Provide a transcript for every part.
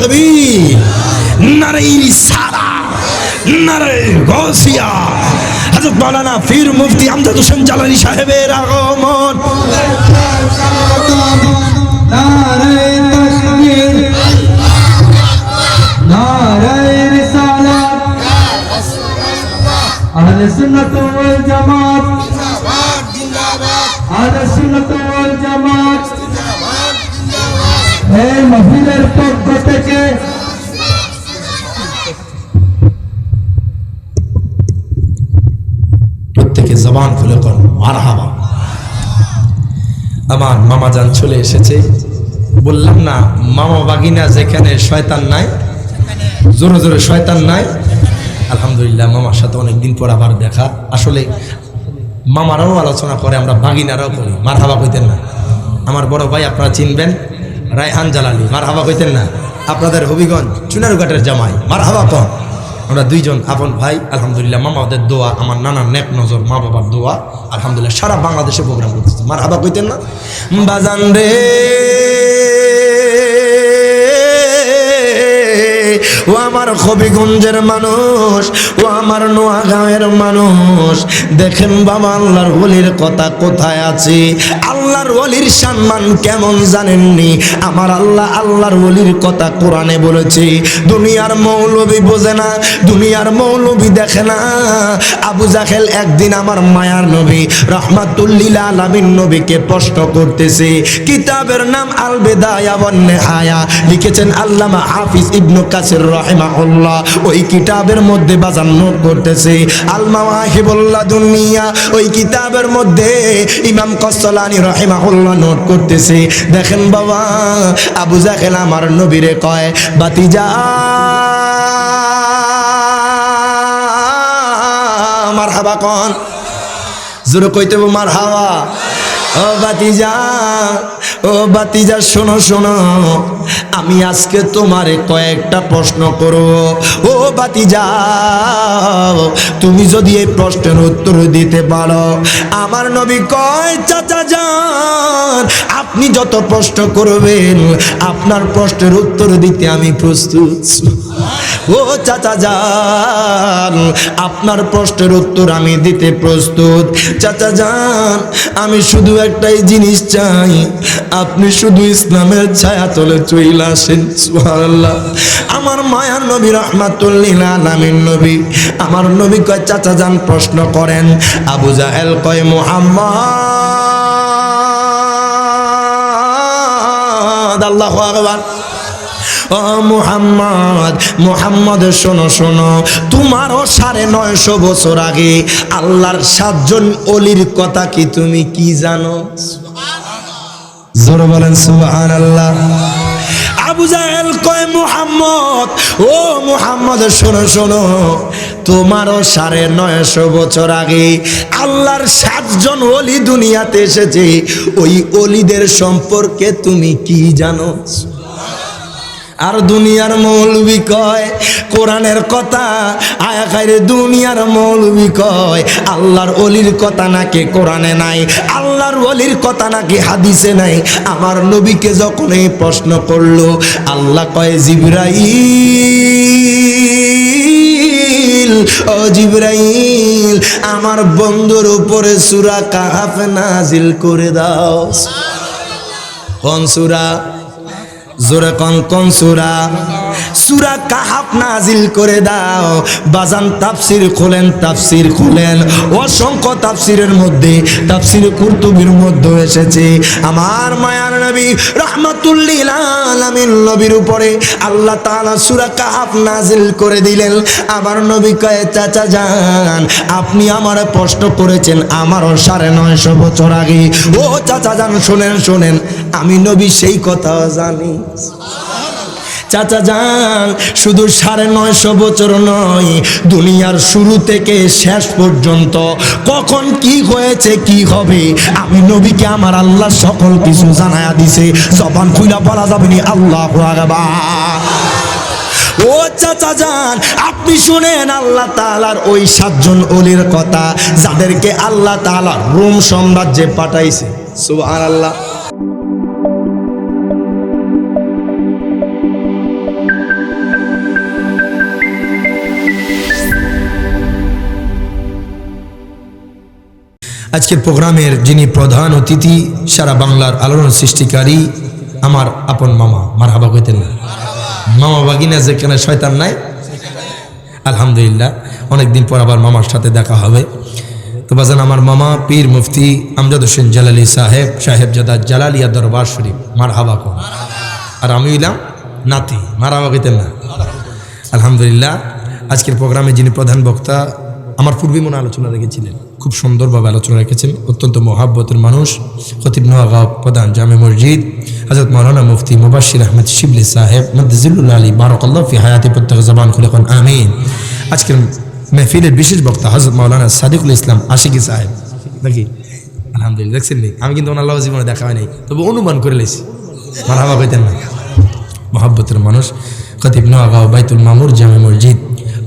তাকবীর, নারে রিসালাত, নারে গাউসিয়া। হযরত মাওলানা পীর মুফতি আমজাদ হোসেন জালানী সাহেবের আগমন। নারে তাকবীর, নারে রিসালাত, আহলে সুন্নাত ওয়াল জামাত জিন্দাবাদ, জিন্দাবাদ, আহলে সুন্নাত ওয়াল জামাত জিন্দাবাদ, জিন্দাবাদ। এই মাহফিলের পক্ষ থেকে প্রত্যেকে জবান খুলে কোন মারহাবা। আমার মামা জান চলে এসেছে। বললাম না মামা বাগিনা যেখানে শয়তান নাই, জোরে জোরে শয়তান নাই। আলহামদুলিল্লাহ মামার সাথে অনেকদিন পর আবার দেখা। আসলে মামারাও আলোচনা করে, আমরা বাগিনারাও করি। মারহাবা কইতেন না? আমার বড় ভাই আপনারা চিনবেন, রায়হান জালালী, মারহাবা কইতেন না? আপনাদের হবিগঞ্জ চুনারুঘাটের জামাই, মারহাবা কন। আমরা দুইজন আপন ভাই। আলহামদুলিল্লাহ মামাদের দোয়া, আমার নানার নেক নজর, মা বাবার দোয়া, আলহামদুলিল্লাহ সারা বাংলাদেশে প্রোগ্রাম করতেছে। মারহাবা কইতেন না? বাজান রে ও আমার হবিগঞ্জের মানুষ, ও আমার নোয়াগাঁওয়ের মানুষ, দেখেন বাবা আল্লাহর ওলির কথা কোথায় আছে। আল্লাহর ওলির সম্মান কেমন জানেননি? আমার আল্লাহ আল্লাহর ওলির কথা কোরআনে বলেছে। দুনিয়ার মৌলবি বোঝে না, দুনিয়ার মৌলবি দেখে না। আবু জাহেল একদিন আমার মায়ার নবী রাহমাতুল্লিল আলামিন নবীকে প্রশ্ন করতেছে। কিতাবের নাম আল বিদায়া ওয়ান নিহায়া, লিখেছেন আল্লামা হাফিজ ইবনে কাসির রাহিমাহুল্লাহ। ওই কিতাবের মধ্যে বাজান নোট করতেছে আল মাওয়াহিবুল্লাহ দুনিয়া, ওই কিতাবের মধ্যে ইমাম কসলানি রাহিমাহুল্লাহ নোট করতেছে। দেখেন বাবা আবু জাহেল আমার নবীরে কয়, বাতিজা মারহাবা কোন, জোরে কইতে হবে মারহাবা। ও বাতিজা, ও বাতিজা শোনো শোনো, আমি আজকে তোমারে কয়েকটা প্রশ্ন করব। ও বাতিজা তুমি যদি এই প্রশ্নের উত্তর দিতে পারো, আমার নবী কয় চাচা যান আপনি যত প্রশ্ন করবেন আপনার প্রশ্নের উত্তর দিতে আমি প্রস্তুত। ও চাচা যান আপনার প্রশ্নের উত্তর আমি দিতে প্রস্তুত। চাচা যান আমি শুধু একটাই জিনিস চাই, আপনি শুধু ইসলামের ছায়া তলে চলে আসেন। সুবহানাল্লাহ। আমার মায়ার নবী রাহমাতুল্লিল আলামিন নবী, আমার নবী কয় চাচা যান প্রশ্ন করেন। আবু জাহেল কয় মুহাম্মদ, আল্লাহু আকবার। ও মুহাম্মদ, মুহাম্মদ শোনো শোনো, তোমারও 950 বছর আগে আল্লাহর 7 জন ওলির কথা কি তুমি কি জানো? জোরে বলেন সুবহানাল্লাহ। আবু জাহেল কয় মুহাম্মদ, ও মুহাম্মদ শোনো শোনো, তোমারও 950 বছর আগে আল্লাহর 7 জন ওলি দুনিয়াতে এসেছে, ওই ওলিদের সম্পর্কে তুমি কি জানো? আর দুনিয়ার মৌলবি কয় কোরআনের কথা, আয়া খাইরে দুনিয়ার মৌলবি কয় আল্লাহর ওলির কথা নাকি কোরআনে নাই, আল্লাহর ওলির কথা নাকি হাদিসে নাই। আমার নবীকে যখন এই প্রশ্ন করলো, আল্লাহ কয় জিবরাইল, ও জিবরাইল আমার বন্ধুর উপরে সূরা কাহাফ নাজিল করে দাও। কোন সূরা? জোরে কোন কোন সূরা? সূরা কাহাফ নাজিল করে দাও। বাজান তাফসীর খোলেন, তাফসীর খোলেন, অসংখ্য তাফসীরের মধ্যে তাফসীর কুরতুবীর মধ্যে এসেছে আমার মায়ার নবী রাহমাতুল্লিল আলামিন নবীর উপরে আল্লাহ তাআলা সূরা কাহাফ নাজিল করে দিলেন। আমার নবী কয় চাচা যান আপনি আমার প্রশ্ন করেছেন আমারও 950 বছর আগে। ও চাচা যান শোনেন শোনেন, আমি নবী সেই কথা জানি। চাচা যান শুধু 950 বছর নয়, দুনিয়ার শুরু থেকে শেষ পর্যন্ত কখন কি হয়েছে কি হবে আমি নবীকে আমার আল্লাহ সকল কিছু জানায়া দিছে। জবান খুইলা বলা যাবে না আল্লাহু আকবার। ও চাচা যান আপনি শুনেন আল্লাহ তাআলার ওই 7 জন ওলির কথা যাদেরকে আল্লাহ তাআলা রোম সাম্রাজ্যে পাঠাইছে। সুবহানাল্লাহ। আজকের প্রোগ্রামের যিনি প্রধান অতিথি, সারা বাংলার আলোড়ন সৃষ্টিকারী আমার আপন মামা, মারহাবা কইতেন না? মামা বাগিনা যেখানে শয়তান নাই। আলহামদুলিল্লাহ, অনেকদিন পর আবার মামার সাথে দেখা হবে। তো বাজান, আমার মামা পীর মুফতি আমজাদ হোসেন জালালি সাহেবজাদা জালালিয়া দরবার শরীফ, মারহাবা কর। আর আমি হইলাম নাতি, মারহাবা কইতেন না? আলহামদুলিল্লাহ, আজকের প্রোগ্রামে যিনি প্রধান বক্তা, আমার পূর্বে মনে আলোচনা রেখেছিলেন, খুব সুন্দরভাবে আলোচনা রেখেছেন, অত্যন্ত মহাব্বতের মানুষ, খতিব নোয়াগাঁও প্রধান জামে মসজিদ হযরত মাওলানা মুফতি মুবাশশির আহমেদ শিবলি সাহেব মাদ্দাজিল্লুল আলী বারাকাল্লাহু ফি হায়াতি, প্রত্যেক জবান খুলে কোন আমিন। আজকের মেহফিলের বিশেষ বক্তা হযরত মাওলানা সাদিকুল ইসলাম আশিকি সাহেব, নাকি? আলহামদুলিল্লাহ, দেখছেন নি? আমি কিন্তু ওনার জীবনে দেখা হয় নাই, তবে অনুমান করে লেছি। মারহাবা কইতেন না? মহাব্বতের মানুষ, খতিব নোয়াগাঁও বাইতুল মামুর জামে মসজিদ।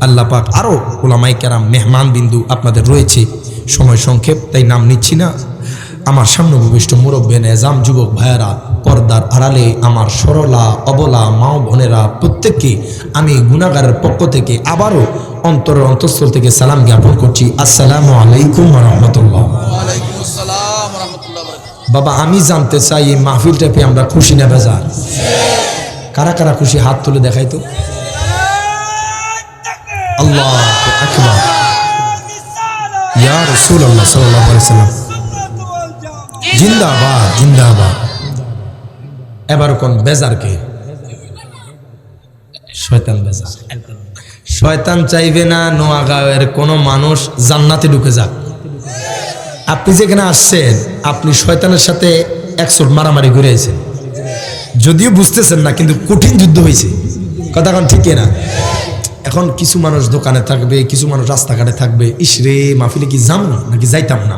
আল্লাহ পাক আরও ওলামায়ে কেরাম, মেহমান বিন্দু আপনাদের রয়েছে, সময় সংক্ষেপ তাই নাম নিচ্ছি না। আমার সামনে উপবিষ্ট মুরব্বে নেজাম যুবক ভাইয়েরা, পর্দার আড়ালে আমার সরলা অবলা মা বোনেরা, প্রত্যেককে আমি গুনাহগারের পক্ষ থেকে আবারও অন্তরের অন্তঃস্থল থেকে সালাম জ্ঞাপন করছি। আসসালামু আলাইকুম ওয়া রাহমাতুল্লাহ। বাবা, আমি জানতে চাই এই মাহফিলটা পেয়ে আমরা খুশি না বেজার? কারা কারা খুশি? হাত তুলে দেখাই তো। আল্লাহু আকবার, ইয়া রাসূলুল্লাহ সাল্লাল্লাহু আলাইহি ওয়াসাল্লাম, জিন্দাবাদ জিন্দাবাদ। এবার কোন বেজার কে? শয়তান বেজার। শয়তান চাইবে না নোয়াগাঁওয়ের কোন মানুষ জান্নাতে ঢুকে যাক। আপনি যেখানে আসছেন, আপনি শয়তানের সাথে একশোট মারামারি করে আছেন, যদিও বুঝতেছেন না, কিন্তু কঠিন যুদ্ধ হয়েছে। কথা কোন ঠিক না? এখন কিছু মানুষ দোকানে থাকবে, কিছু মানুষ রাস্তাঘাটে থাকবে, ইসরে মাহফিলে কি যাম নাকি যাইতাম না।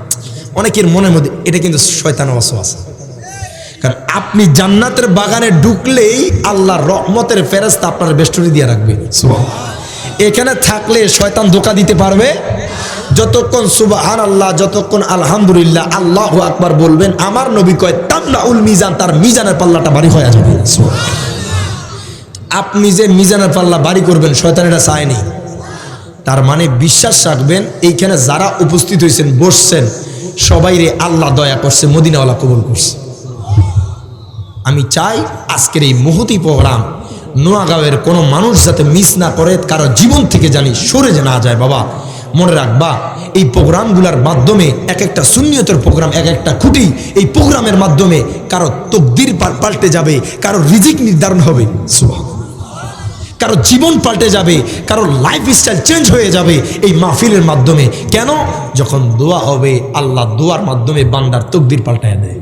অনেকের মনের মধ্যে এটা কিন্তু শয়তানের ওয়াসওয়াসা। কারণ আপনি জান্নাতের বাগানে ঢুকলেই আল্লাহর রহমতের ফেরেশতা আপনার বেষ্টনী দিয়ে রাখবে। এখানে থাকলে শয়তান ধোঁকা দিতে পারবে। যতক্ষণ সুবহানাল্লাহ, যতক্ষণ আলহামদুলিল্লাহ, আল্লাহু আকবার বলবেন, আমার নবী কয় তামলাউল মিজান, তার মিজানের পাল্লাটা ভারী হয়ে যাবে। আপনি যে মিজানের পাল্লা ভারী করবেন, শয়তান এটা চায়নি। তার মানে বিশ্বাস রাখবেন, এইখানে যারা উপস্থিত হয়েছেন, বসছেন, সবাই রে আল্লাহ দয়া করছে, মদিনাওয়ালা কবুল করছে। আমি চাই আজকের এই মহতি প্রোগ্রাম নোয়াগাঁওয়ের কোনো মানুষ যাতে মিস না করে, কারো জীবন থেকে জানি সরে যে না যায়। বাবা মনে রাখবা, এই প্রোগ্রামগুলোর মাধ্যমে এক একটা সুন্নিয়তের প্রোগ্রাম, এক একটা খুঁটি, এই প্রোগ্রামের মাধ্যমে কারো তকদির পাল্টে যাবে, কারো রিজিক নির্ধারণ হবে, কারো জীবন পাল্টে যাবে, কারো লাইফ স্টাইল চেঞ্জ হয়ে যাবে এই মাহফিলের মাধ্যমে। কেন? যখন দোয়া হবে, আল্লাহ দোয়ার মাধ্যমে বান্দার তকদির পাল্টায় দেয়।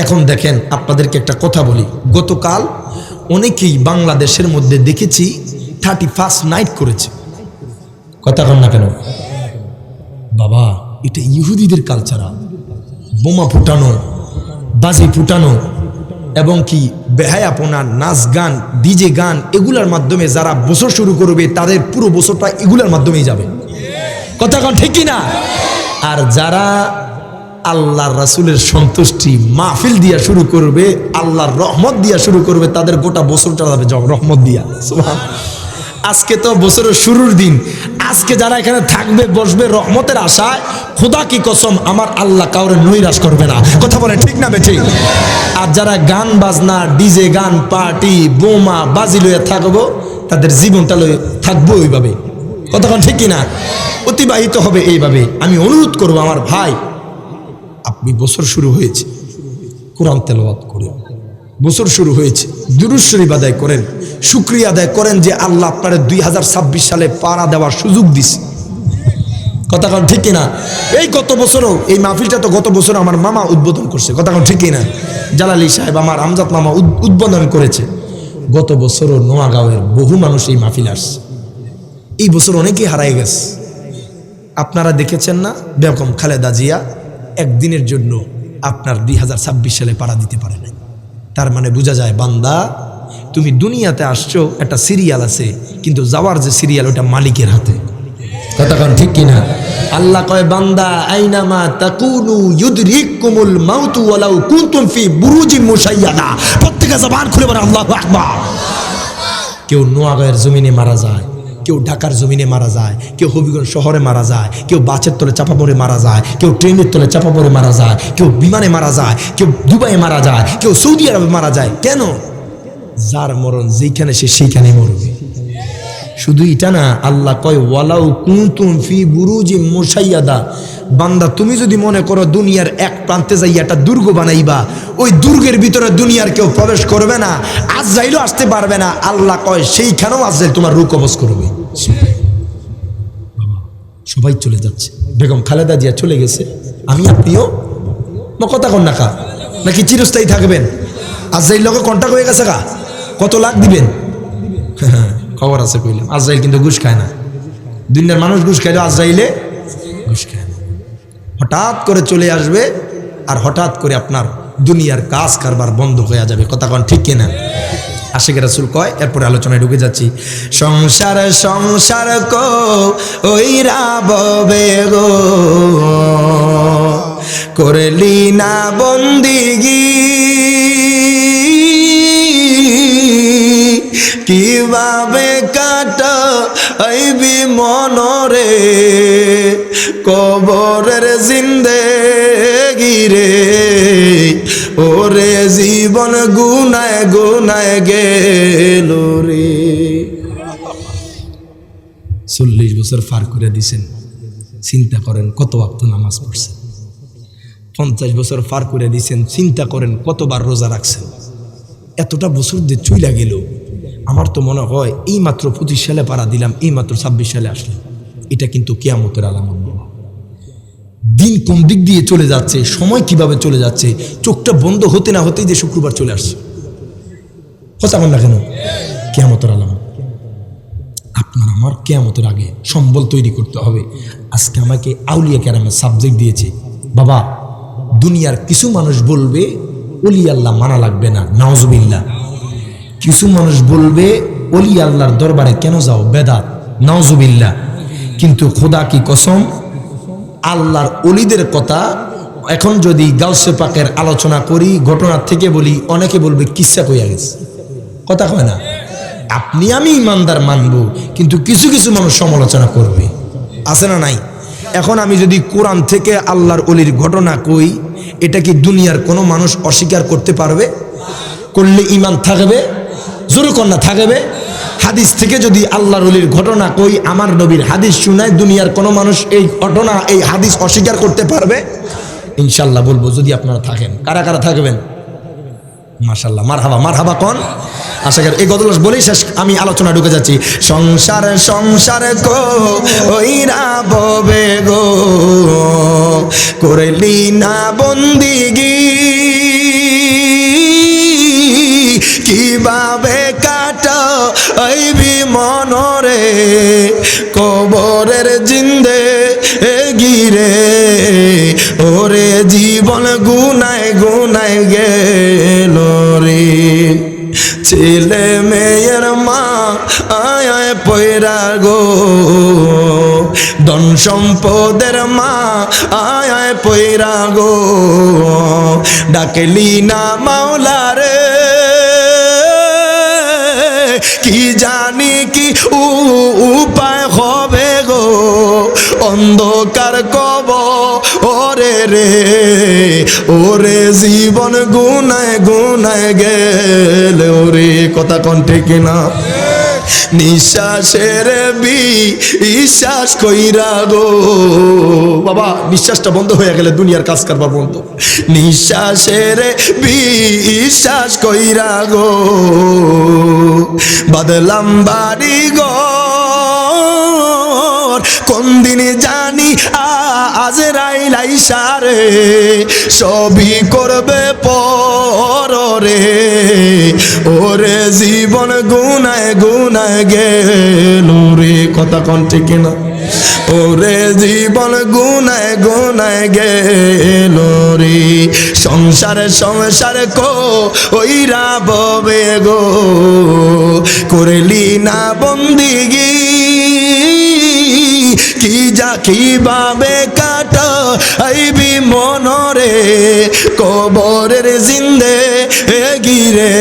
এখন দেখেন, আপনাদেরকে একটা কথা বলি, গতকাল অনেকেই বাংলাদেশের মধ্যে দেখেছি 31st নাইট করেছে। কথা কন না কেন? বাবা, এটা ইহুদিদের কালচার। বোমা ফুটানো, বাজি ফুটানো, এবং কি বেহায়াপনা, নাচ গান, ডিজে গান, এগুলার মাধ্যমে যারা বছর শুরু করবে, তাদের পুরো বছরটা এগুলার মাধ্যমেই যাবে। কথা কন ঠিক কিনা? আর যারা আল্লাহর রাসূলের সন্তুষ্টি মাহফিল দিয়া শুরু করবে, আল্লাহর রহমত দিয়া শুরু করবে, তাদের গোটা বছরটা যাবে রহমত দিয়া। আজকে তো বছরের শুরুর দিন, আজকে যারা এখানে থাকবে, বসবে রহমতের আশায়, খোদা কি কসম, আমার আল্লাহ কাউরে নৈরাশ করবে না। কথা বলে ঠিক না বেঠিক? আর যারা গান বাজনা, ডিজে গান, পার্টি, বোমা বাজি লইয়া থাকবো, তাদের জীবনটা লইয়া থাকবো ওইভাবে। কতক্ষণ ঠিক কিনা? অতিবাহিত হবে এইভাবে। আমি অনুরোধ করবো আমার ভাই, আপনি বছর শুরু হয়েছে, কোরআন তেলাওয়াত করে, বছর শুরু হয়েছে, দুরূদ শরীফ আদায় করেন, শুকরিয়া আদায় করেন যে আল্লাহ আপনার 2026 সালে পাড়া দেওয়ার সুযোগ দিছে। কথা কন ঠিক কিনা? এই গত বছরও এই মাহফিলটা তো গত বছর আমার মামা উদ্বোধন করছে। কথা কন ঠিক কিনা? জালালি সাহেব, আমার আমজাদ মামা উদ্বোধন করেছে। গত বছরও নোয়াগাঁওয়ের বহু মানুষ এই মাহফিল আসছে। এই বছর অনেকেই হারাই গেছে। আপনারা দেখেছেন না, বেগম খালেদা জিয়া একদিনের জন্য আপনার 2026 সালে পাড়া দিতে পারে নাই। তার মানে বোঝা যায়, বান্দা তুমি দুনিয়াতে আসছো, একটা সিরিয়াল আছে, কিন্তু যাওয়ার যে সিরিয়াল, ওটা মালিকের হাতে। কথা কন ঠিক কিনা? আল্লাহ কয়, বান্দা আইনামা তাকুনু ইউদরিকুমুল মাউতু ওয়ালাউ কুনতুম ফি বুরুজিম মুশাইয়াদা। প্রত্যেকটা জবান খুলে বলে আল্লাহু আকবার। কেউ নোয়াগাঁওয়ের জমিনে মারা যায়, কেউ ঢাকার জমিনে মারা যায়, কেউ হবিগঞ্জ শহরে মারা যায়, কেউ বাসের তলে চাপা পড়ে মারা যায়, কেউ ট্রেনের তলে চাপা পড়ে মারা যায়, কেউ বিমানে মারা যায়, কেউ দুবাইয়ে মারা যায়, কেউ সৌদি আরবে মারা যায়। কেন? যার মরণ যেখানে সে সেইখানে মরবে। শুধু এটা না, আল্লাহ কয় ওয়ালাউ কুনতুম ফি বুরুজিম মুশাইয়াদা, বান্দা তুমি যদি মনে করো দুনিয়ার এক প্রান্তে যাই একটা দুর্গ বানাইবা, ওই দুর্গের ভিতরে দুনিয়ার কেউ প্রবেশ করবে না, আজরাইলও আসতে পারবে না। আল্লাহ কয় সেইখানেও আজরাইল তোমার রূহ কবজ করবে। সবাই চলে যাচ্ছে, বেগম খালেদা জিয়া চলে গেছে, আমি আপনিও কথা কন না কা, নাকি চিরস্থায়ী থাকবেন? আজরাইল লোকে কন্টাক্ট হয়ে গেছে কা, কত লাখ দিবেন? খবর আছে কইলাম, আজরাইল কিন্তু ঘুষ খায় না। দুনিয়ার মানুষ ঘুষ খাইলেও আজরাইলে ঘুষ খায় না। হঠাৎ করে চলে আসবে আর হঠাৎ করে আপনার দুনিয়ার কাজ কারবার বন্ধ হয়ে যাবে। কথা কন ঠিক কিনা? আশিক রাসূল কয়, এরপরে আলোচনায় ঢুকে যাচ্ছি। সংসার সংসার কো ওইরা ববে গো, করলি না বন্দিগি, কিভাবে কাটাইবি মনরে কবরের জিন্দেগি রে, ওরে জীবন গুনায় গুনায় গেল রে। 40 বছর পার করে দিছেন, চিন্তা করেন কত ওয়াক্ত নামাজ পড়ছেন। 50 বছর পার করে দিছেন, চিন্তা করেন কতবার রোজা রাখছেন। এতটা বছর যে চইলা গেল, আমার তো মনে হয় এই মাত্র 25 সালে পাড়া দিলাম, এই মাত্র 26 সালে আসলাম। এটা কিন্তু কিয়ামতের আলামত। দিন কোন দিক দিয়ে চলে যাচ্ছে, সময় কিভাবে চলে যাচ্ছে, চোখটা বন্ধ হতে না হতেই যে শুক্রবার চলে আসছে। কথা বল না কেন? কিয়ামতের আলামত। আপনার আমার কিয়ামতের আগে সম্বল তৈরি করতে হবে। আজকে আমাকে আউলিয়া কেরামের সাবজেক্ট দিয়েছে, বাবা দুনিয়ার কিছু মানুষ বলবে ওলি আল্লাহ মানা লাগবে না, নাউজুবিল্লাহ। কিছু মানুষ বলবে ওলি আল্লাহর দরবারে কেন যাও, বেদাত, নাউজুবিল্লাহ। কিন্তু খোদা কি কসম, আল্লাহর ওলিদের কথা এখন যদি গাউসে পাকের আলোচনা করি, ঘটনার থেকে বলি, অনেকে বলবে কিসা কইয়া গেছে। কথা কয় না? আপনি আমি ইমানদার মানবো, কিন্তু কিছু কিছু মানুষ সমালোচনা করবে, আছে না নাই? এখন আমি যদি কোরআন থেকে আল্লাহর ওলির ঘটনা কই, এটা কি দুনিয়ার কোনো মানুষ অস্বীকার করতে পারবে? করলে ইমান থাকবে? জোরে কন্যা থাকবে? হাদিস থেকে যদি আল্লাহর ওলির ঘটনা কই, আমার নবীর হাদিস শুনায়, দুনিয়ার কোনো মানুষ এই ঘটনা এই হাদিস অস্বীকার করতে পারবে? ইনশাল্লাহ বলবো, যদি আপনারা থাকেন। কারা কারা থাকবেন? মাশাআল্লাহ, মারহাবা, মারহাবা কোন? আশা করি এই গদলাস বলেই শেষ, আমি আলোচনা ঢুকে যাচ্ছি। সংসার সংসার কো ওইরা ববে গো, করলি না বন্দিগি, কিভাবে কাটাইবি মনরে কবরের জিন্দেগি রে, ওরে জীবন গুনায় গুনায় গেল রে। ছেলে মেয়ের মা আয় পয়রা গো, ধন সম্পদের মা আয় পয়রা গো, ডাকলি না মাওলা রে, কি জানি কি উপায় হবে গো, অন্ধকার কবরে রে, ওরে জীবন গুনায় গুনায় গেল রে। কথা কোন ঠিক না? নিঃশ্বাসের বিশ্বাস কইরা গো, বাবা নিঃশ্বাসটা বন্ধ হয়ে গেলে দুনিয়ার কাজ কারবার বন্ধ। নিঃশ্বাসের বিশ্বাস কইরা গো, বাদলাম বাড়ি গো, কোন দিন জানি আজরাইল আইসা রে, সবই করবে পরে, ওরে জীবন গুনায় গুনায় গেল রে। কথা কোন ঠিক না? ওরে জীবন গুনায় গুনায় গেল রে। সংসার সংসার কো ওইরা ববে গো, করলি না বন্দিগি, কি যা কিভাবে কাটাইবি মনরে কবরের জিন্দেগি রে,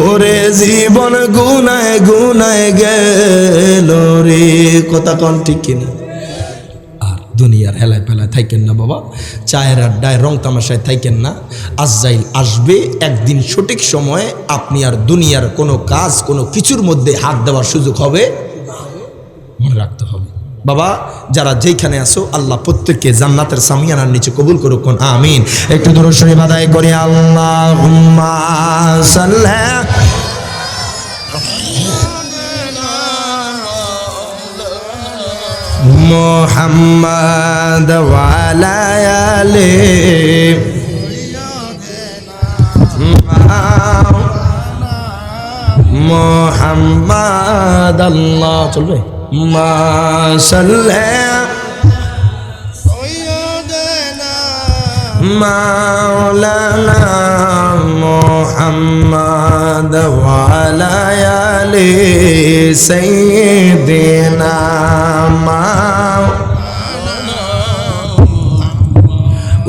ওরে জীবন গুনায় গুনায় গেল রে। কথা কোন ঠিক কিনা? আর দুনিয়ার হেলায় পেলায় থাকেন না বাবা, চায়ের আড্ডায় রং তামাশায় থাকেন না। আজরাইল আসবে একদিন, সঠিক সময়ে আপনি আর দুনিয়ার কোনো কাজ কোনো কিছুর মধ্যে হাত দেওয়ার সুযোগ হবে, মনে রাখতে হবে। বাবা যারা যেখানে আসো আল্লাহ প্রত্যেককে জান্নাতের সামিয়ানার নিচে কবুল করুক, আমিন। একটু দরুদ শরীফ আদায় করি। আল্লাহুম্মা সাল্লি মুহাম্মাদ ওয়া আলা আলি মুহাম্মাদ। আল্লাহ চলবে মা সাল্লি মাওলানা মুহাম্মাদ ওয়া আলা আলি সাইয়্যিদিনা মাওলানা।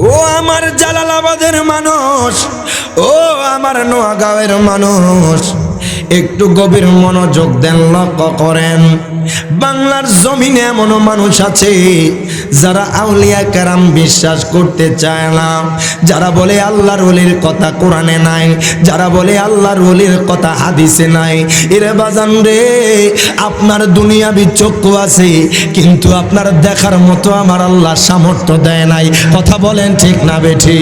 ও আমার জালালাবাদের মানুষ, ও আমার নোয়াগাঁওয়ের মানুষ, একটু গভীর মনোযোগ দেন, লক্ষ্য করেন। বাংলার জমিনে এমন মানুষ আছে যারা আউলিয়া কেরাম বিশ্বাস করতে চায় না, যারা বলে আল্লাহর ওলির কথা কোরআনে নাই, যারা বলে আল্লাহর ওলির কথা হাদিসে নাই। এরে বাজান রে, আপনার দুনিয়াবি চক্ষু আছে কিন্তু আপনার দেখার মতো আমার আল্লাহ সামর্থ্য দেয় নাই। কথা বলেন ঠিক না বেঠি?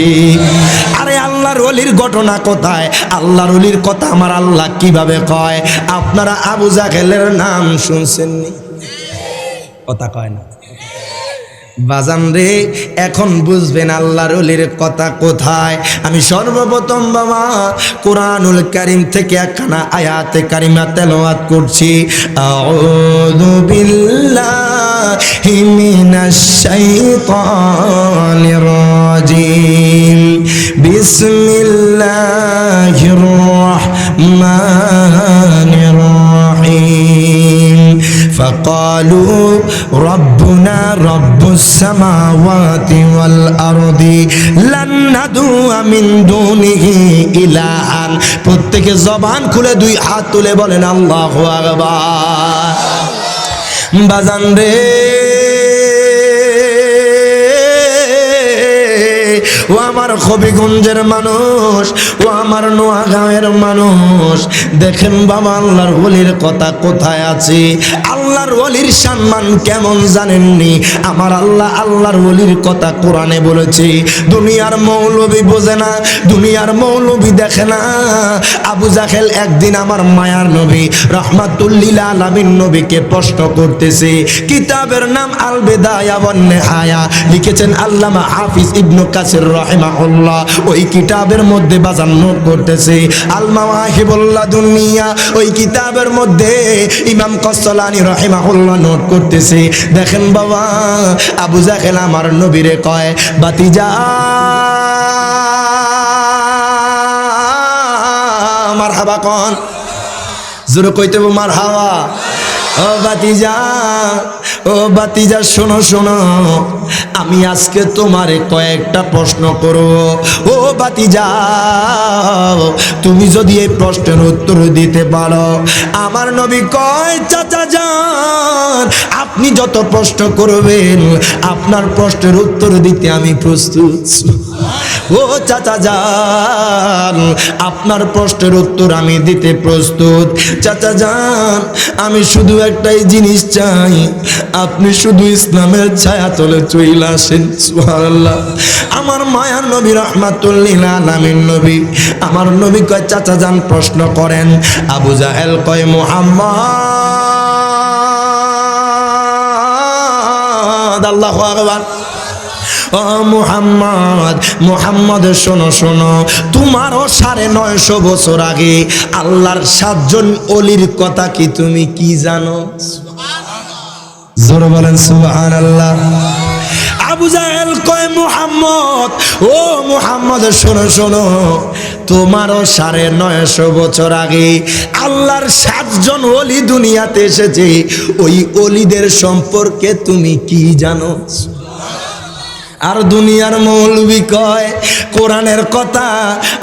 আরে আল্লাহর ওলির ঘটনা কোথায়? আল্লাহর ওলির কথা আমার আল্লাহ কিভাবে কয়? আপনারা আবু জাহেলের নাম শুনছেননি? কথা কয় না বাজান রে, এখন বুঝবেন আল্লাহর ওলির কথা কোথায়। আমি সর্বপ্রথম বাবা কোরআনুল কারীম থেকে একখানা আয়াতে কারিমা তেলাওয়াত করছি। আউযু বিল্লাহি মিনাশ শাইতানির রাজিম। বিসমিল্লাহির রাহমানির রাহিম। فقالوا ربنا رب السماوات والأرض لن ندعو من دونه إلها। প্রত্যেকে জবান খুলে দুই হাত তুলে বলেন আল্লাহু আকবার। বাজান রে, ও আমার হবিগঞ্জের মানুষ, ও আমার নোয়াগাঁওয়ের মানুষ, দেখেন বাবা আল্লাহর ওলির কথা কোথায় আছে। আল্লাহর ওলির সম্মান কেমন জানেননি? আমার আল্লাহ আল্লাহর ওলির কথা কোরআনে বলেছে। দুনিয়ার মৌলবি বোঝে না, দুনিয়ার মৌলবি দেখে না। আবু জাহেল একদিন আমার মায়ার নবী রাহমাতুল্লিল আলামিন নবীকে প্রশ্ন করতেছে। কিতাবের নাম আল বিদায়া ওয়ান নিহায়া, লিখেছেন আল্লামা হাফিজ ইবনে কাসির রাহিমাহুল্লাহ। ওই কিতাবের মধ্যে বাজান নোট করতেছে আল মাওয়াহিবুল্লাহ দুনিয়া, ওই কিতাবের মধ্যে ইমাম কসলানি রাহিমাহুল্লাহ নোট করতেছে। দেখেন বাবা আবু জাহেল আমার নবীরে কয়, বাতিজা মারহাবা কোন জোরে কইতে মারহাবা। ও বাতিজা, ও বাতিজা শোনো শোনো, আমি আজকে তোমারে কয়েকটা প্রশ্ন করব। ও বাতিজা, তুমি যদি এই প্রশ্নের উত্তর দিতে পারো, আমার নবী কয় চাচা যান আপনি যত প্রশ্ন করবেন আপনার প্রশ্নের উত্তর দিতে আমি প্রস্তুত। ও চাচা যান আপনার প্রশ্নের উত্তর আমি দিতে প্রস্তুত। চাচা যান আমি শুধু একটাই জিনিস চাই, আপনি শুধু ইসলামের ছায়া তলে চলে আসেন। সুবহানাল্লাহ। আমার মায়ার নবী রাহমাতুল্লিল আলামিন নবী, আমার নবী কয় চাচা যান প্রশ্ন করেন। আবু জাহেল কয় মুহাম্মদ। আল্লাহু আকবার। ও মুহাম্মদ, মুহাম্মদ শোনো শোনো, তোমারও 950 বছর আগে আল্লাহর 7 জন ওলির কথা কি তুমি কি জানো? জোরে বলেন সুবহানাল্লাহ। আবু জাহেল কয় মুহাম্মদ, ও মুহাম্মদ শোনো শোনো, তোমারও 950 বছর আগে আল্লাহর 7 জন ওলি দুনিয়াতে এসেছে, ওই ওলিদের সম্পর্কে তুমি কি জানো? আর দুনিয়ার মৌলবি কয় কোরআনের কথা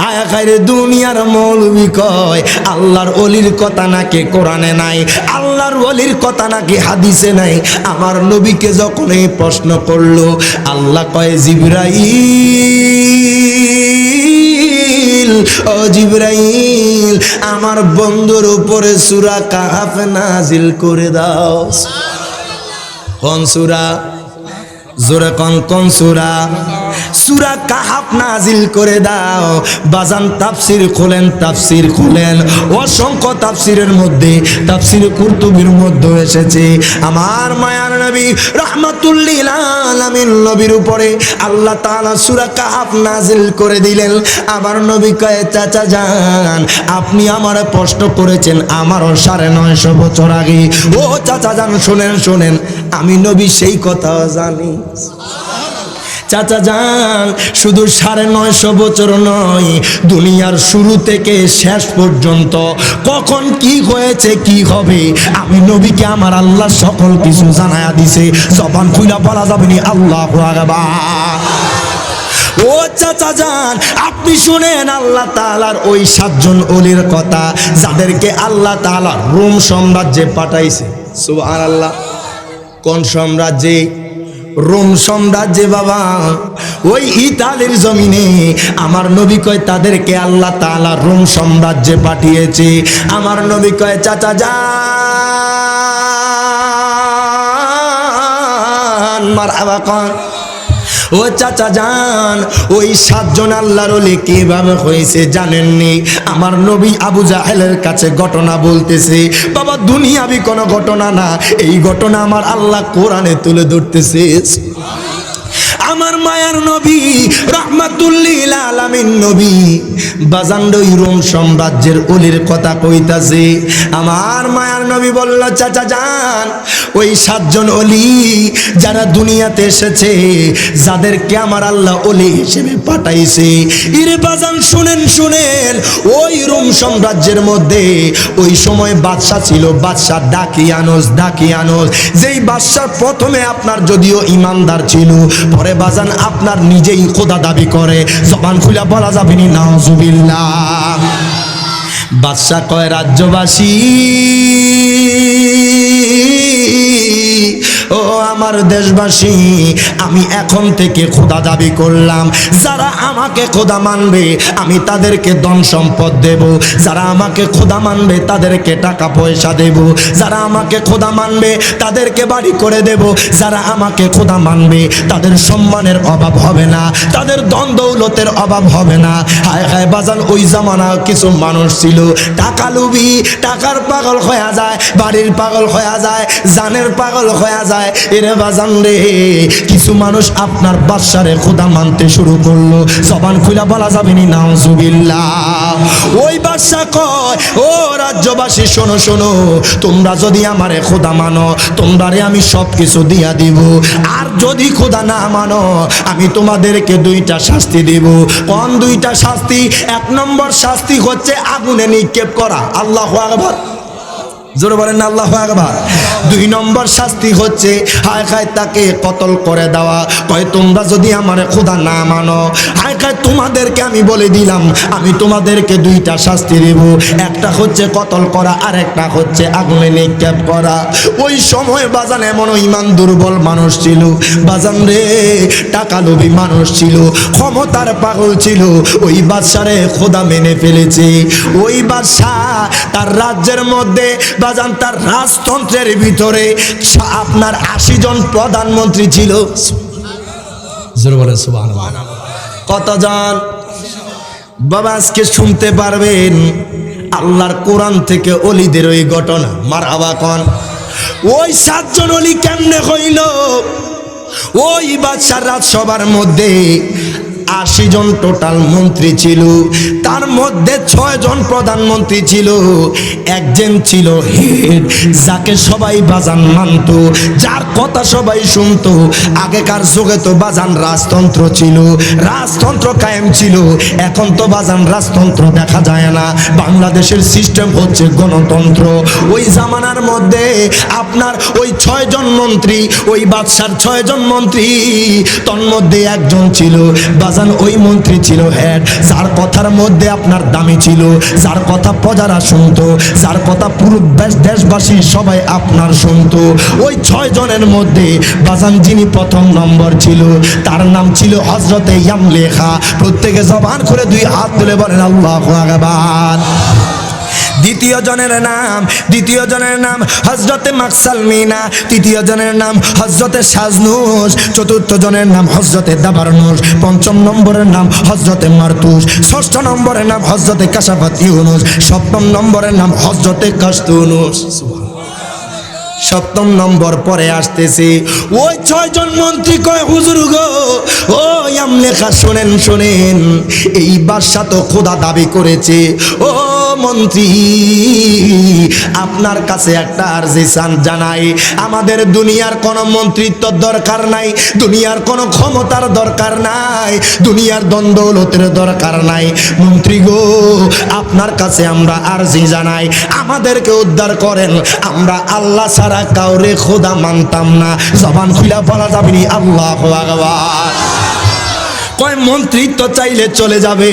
আয়া খাইরে, দুনিয়ার মৌলবি কয় আল্লাহর ওলির কথা নাকি কোরআনে নাই, আল্লাহর ওলির কথা নাকি হাদিসে নাই। আমার নবীকে যখন এই প্রশ্ন করলো, আল্লাহ কয় জিবরাইল, ও জিবরাইল, আমার বন্ধুর উপরে সূরা কাহাফ নাজিল করে দাও। কোন সূরা? জোরে কোন সূরা? সূরা কাহাফ নাজিল করে দাও। বাজান তাফসীর খোলেন, তাফসীর খোলেন, অসংখ্য তাফসীরের মধ্যে তাফসীর কুরতুবীর মধ্যে এসেছে আমার মায়ার নবী রাহমাতুল লিল আলামিন নবীর উপরে আল্লাহ তাআলা সূরা কাহাফ নাজিল করে দিলেন। আবার নবী কয়, চাচা যান, আপনি আমারে প্রশ্ন করেছেন আমারও 950 বছর আগে। ও চাচা যান, শুনেন শুনেন, আমি নবী সেই কথা জানি। চাচা যান, শুধু 950 বছর নয়, দুনিয়ার শুরু থেকে শেষ পর্যন্ত কখন কি হয়েছে কি হবে আমি নবীকে আমার আল্লাহ সকল কিছু জানায়া দিছে। জবান খুইলা বলা যাবে নি আল্লাহু আকবার। ও চাচা যান, আপনি শুনেন আল্লাহ তাআলার ওই 7 জন ওলির কথা, যাদেরকে আল্লাহ তাআলা রোম সাম্রাজ্যে পাঠাইছে। সুবহানাল্লাহ। কোন সাম্রাজ্যে? রোম সাম্রাজ্যে বাবা। ওই ইতালির জমিনে আমার নবী কয় তাদেরকে আল্লাহ তাআলা রোম সাম্রাজ্যে পাঠিয়েছে। আমার নবী কয়, চাচা যান, মারহাবা কন। ও চাচা যান, ওই 7 জন আল্লাহর ওলি কিভাবে হয়েছে জানেননি? আমার নবী আবু জাহেলের কাছে ঘটনা বলতেছে। বাবা, দুনিয়াবি কোনো ঘটনা না, এই ঘটনা আমার আল্লাহ কোরআনে তুলে ধরতেছে। আমার মায়ার নবী রাহমাতুল লিল আলামিন নবী বাজান ওই রোম সাম্রাজ্যের ওলির কথা কইতাছে। আমার মায়ার নবী বলল, চাচা যান, ওই 7 জন ওলি যারা দুনিয়াতে এসেছে, যাদেরকে আমার আল্লাহ ওলি হিসেবে পাঠাইছে, ইরে বাজান শুনেন শুনেন, ওই রোম সাম্রাজ্যের মধ্যে ওই সময় বাদশা ছিল, বাদশা ডাকিয়ানোস। যেই বাদশা প্রথমে আপনার যদিও ইমানদার ছিল, পরে বাজান আপনার নিজেই খোদা দাবি করে। জবান খুলে বলা যাবে না নাউজুবিল্লাহ। বাদশা কয়, রাজ্যবাসী, ও আমার দেশবাসী, আমি এখন থেকে খোদা দাবি করলাম। যারা আমাকে খোদা মানবে আমি তাদেরকে ধন সম্পদ দেব, যারা আমাকে খোদা মানবে তাদেরকে টাকা পয়সা দেব, যারা আমাকে খোদা মানবে তাদেরকে বাড়ি করে দেব, যারা আমাকে খোদা মানবে তাদের সম্মানের অভাব হবে না, তাদের ধন দৌলতের অভাব হবে না। হায় হায় বাজান, ওই জামানা কিছু মানুষ ছিল টাকা লোভী, টাকার পাগল হয়ে যায়, বাড়ির পাগল হয়ে যায়, জানের পাগল হয়ে যায়। এরে বাজান রে, কিছু মানুষ আপনার বাদশারে খোদা মানতে শুরু করলো। জবান খুলে বলা যাবে না নাউজুবিল্লাহ। ওই বাদশা কয়, ও রাজ্যবাসী শোনো শোনো, তোমরা যদি আমারে খোদা মানো, তোমরারে আমি সব কিছু দিয়া দিব, আর যদি খোদা না মানো আমি তোমাদেরকে 2টা শাস্তি দিব। কোন 2টা শাস্তি? 1 নম্বর শাস্তি হচ্ছে আগুনে নিক্ষেপ করা। আল্লাহু আকবার। জোরে বলেন না আল্লাহু আকবার। 2 নম্বর শাস্তি হচ্ছে হায় খায় তাকে কতল করে দেওয়া। কয় তোমরা যদি আমারে খোদা না মানো, হায় খায় তোমাদেরকে আমি বলে দিলাম, আমি তোমাদেরকে 2টা শাস্তি দেব। একটা হচ্ছে কতল করা, আর একটা হচ্ছে আগুনে নিক্ষেপ করা। ওই সময় বাজান এমন ইমান দুর্বল মানুষ ছিল বাজান রে, টাকা লোভী মানুষ ছিল, ক্ষমতার পাগল ছিল। ওই বাদশারে খোদা মেনে ফেলেছে। ওই বাদশা তার রাজ্যের মধ্যে বাজান, তার রাজতন্ত্রের ভিতরে আপনার 80 জন প্রধানমন্ত্রী ছিল। জোরে বলেন সুবহানাল্লাহ। কতজন বাবা আজকে শুনতে পারবেন আল্লাহর কোরআন থেকে ওলিদের ওই ঘটনা। মারহাবা কোন। ওই 7 জন ওলি কেমনে হইল? ওই বাদশার রাজসভার মধ্যে 80 জন টোটাল মন্ত্রী ছিল, তার মধ্যে 6 জন প্রধানমন্ত্রী ছিল, একজন ছিল হেড, যাকে সবাই বাজান মানত, যার কথা সবাই শুনতো। আগেকার যুগে তো বাজান রাজতন্ত্র ছিল, রাজতন্ত্র কায়েম ছিল। এখন তো বাজান রাজতন্ত্র দেখা যায় না, বাংলাদেশের সিস্টেম হচ্ছে গণতন্ত্র। ওই জামানার মধ্যে আপনার ওই 6 জন মন্ত্রী, ওই বাদশার 6 জন মন্ত্রী, তন্মধ্যে একজন ছিল বাজান, ওই মন্ত্রী ছিল হেড, যার কথার মধ্যে আপনার দামি ছিল, যার কথা প্রজারা শুনতো, যার কথা পুরো দেশবাসী সবাই আপনার শুনতো। ওই 6 জনের মধ্যে বাজান যিনি প্রথম নম্বর ছিল, তার নাম ছিল হযরতে ইয়ামলেখা। প্রত্যেকে জবান করে 2 হাত তুলে বলেন আল্লাহু আকবার। দ্বিতীয় জনের নাম হযরতে মাকসালমিনা, তৃতীয় জনের নাম হযরতে সাজনুস, চতুর্থ জনের নাম হযরতে দাবারনুস, পঞ্চম নম্বরের নাম হযরতে মারতুস, ষষ্ঠ নম্বরের নাম হযরতে কাশাফাত ইউনুস, সপ্তম নম্বরের নাম হযরতে কাশতুনুস। সপ্তম নম্বর পরে আসতেছে। ওই 6 জন মন্ত্রী কয়, হুজুর গো, ও ইয়ামলেখা শোনেন, এই বাদশা তো খোদা দাবি করেছে। ও মন্ত্রী, আপনার কাছে একটা আরজি জানাই, আমাদের দুনিয়ার কোনো মন্ত্রিত্ব দরকার নাই, দুনিয়ার কোনো ক্ষমতার দরকার নাই, দুনিয়ার দ্বন্দ্বলতের দরকার নাই। মন্ত্রী গো, আপনার কাছে আমরা আরজি জানাই, আমাদেরকে উদ্ধার করেন, আমরা আল্লাহ ছাড়া কাউরে খোদা মানতাম না। জবান খুলে বলা যাবে নি আল্লাহু আকবার। কয় মন্ত্রিত্ব চাইলে চলে যাবে,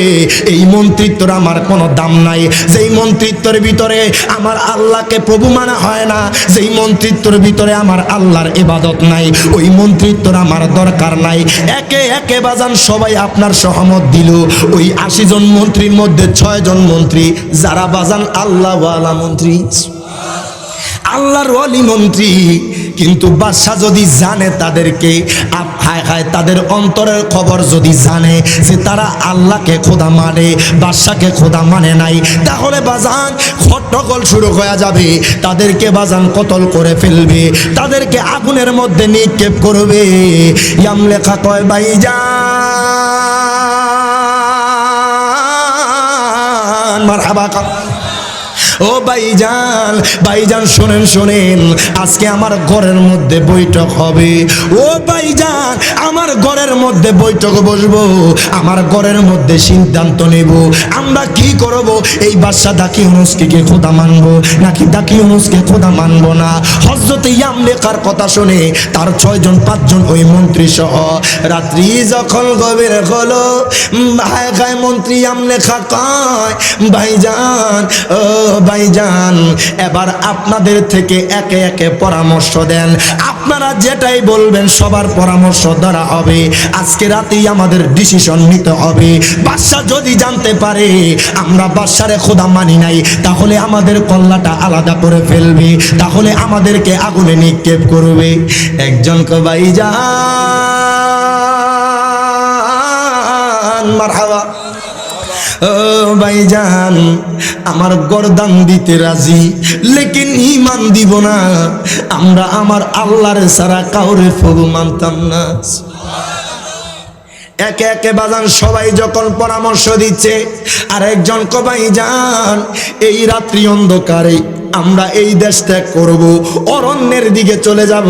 এই মন্ত্রিত্বর আমার কোনো দাম নাই, যেই মন্ত্রিত্বের ভিতরে আমার আল্লাহকে প্রভু মানা হয় না, যেই মন্ত্রিত্বের ভিতরে আমার আল্লাহর ইবাদত নাই, ওই মন্ত্রিত্বর আমার দরকার নাই। একে একে বাজান সবাই আপনার সহমত দিল। ওই 80 জন মন্ত্রীর মধ্যে 6 জন মন্ত্রী যারা বাজান আল্লাহওয়ালা মন্ত্রী, আল্লাহর ওয়ালি মন্ত্রী। কিন্তু বাদশা যদি জানে তাদেরকে, তাদের অন্তরের খবর যদি জানে যে তারা আল্লাহকে খোদা মানে, বাদশাকে খোদা মানে নাই, তাহলে বাজান হট্টগোল শুরু হয়ে যাবে, তাদেরকে বাজান কতল করে ফেলবে, তাদেরকে আগুনের মধ্যে নিক্ষেপ করবে। ইয়ামলেখা কয়, ভাইজান মারহাবা, ও ভাইজান শোনেন, আজকে আমার ঘরের মধ্যে বৈঠক হবে। ও ভাইজান, আমার ঘরের মধ্যে বৈঠক বসবো, আমার ঘরের মধ্যে সিদ্ধান্ত নেব আমরা কি করব। এই বাদশা দাকি ইউনুসকে খোদা মানবো নাকি দাকি ইউনুসকে খোদা মানবো না। হযরতে ইয়ামলেখার কথা শুনে তার 6 জন 5 জন ওই মন্ত্রী সহ রাত্রি যখন গভীর হলো, মন্ত্রী ইয়ামলেখা কয়, ভাইজান, ও ভাইজান, এবার আপনাদের থেকে একে একে পরামর্শ দেন, আপনারা যেটাই বলবেন সবার পরামর্শ ধরা হবে। আজকে রাতেই আমাদের ডিসিশন নিতে হবে। বাদশা যদি জানতে পারে আমরা বাদশারে খোদা মানি নাই, তাহলে আমাদের কল্লাটা আলাদা করে ফেলবে, তাহলে আমাদেরকে আগুনে নিক্ষেপ করবে। একজন কয়, ভাইজান মারহাবা, ও ভাইজান, আমার গর্দান দিতে রাজি, লেকিন ঈমান দিব না, আমরা আমার আল্লাহর ছাড়া কাউরে প্রভু মানতাম না। একে একে বাজান সবাই যখন পরামর্শ দিচ্ছে, আর একজন কয়, ভাইজান, এই রাত্রি অন্ধকারে আমরা এই দেশ ত্যাগ করব, অরণ্যের দিকে চলে যাব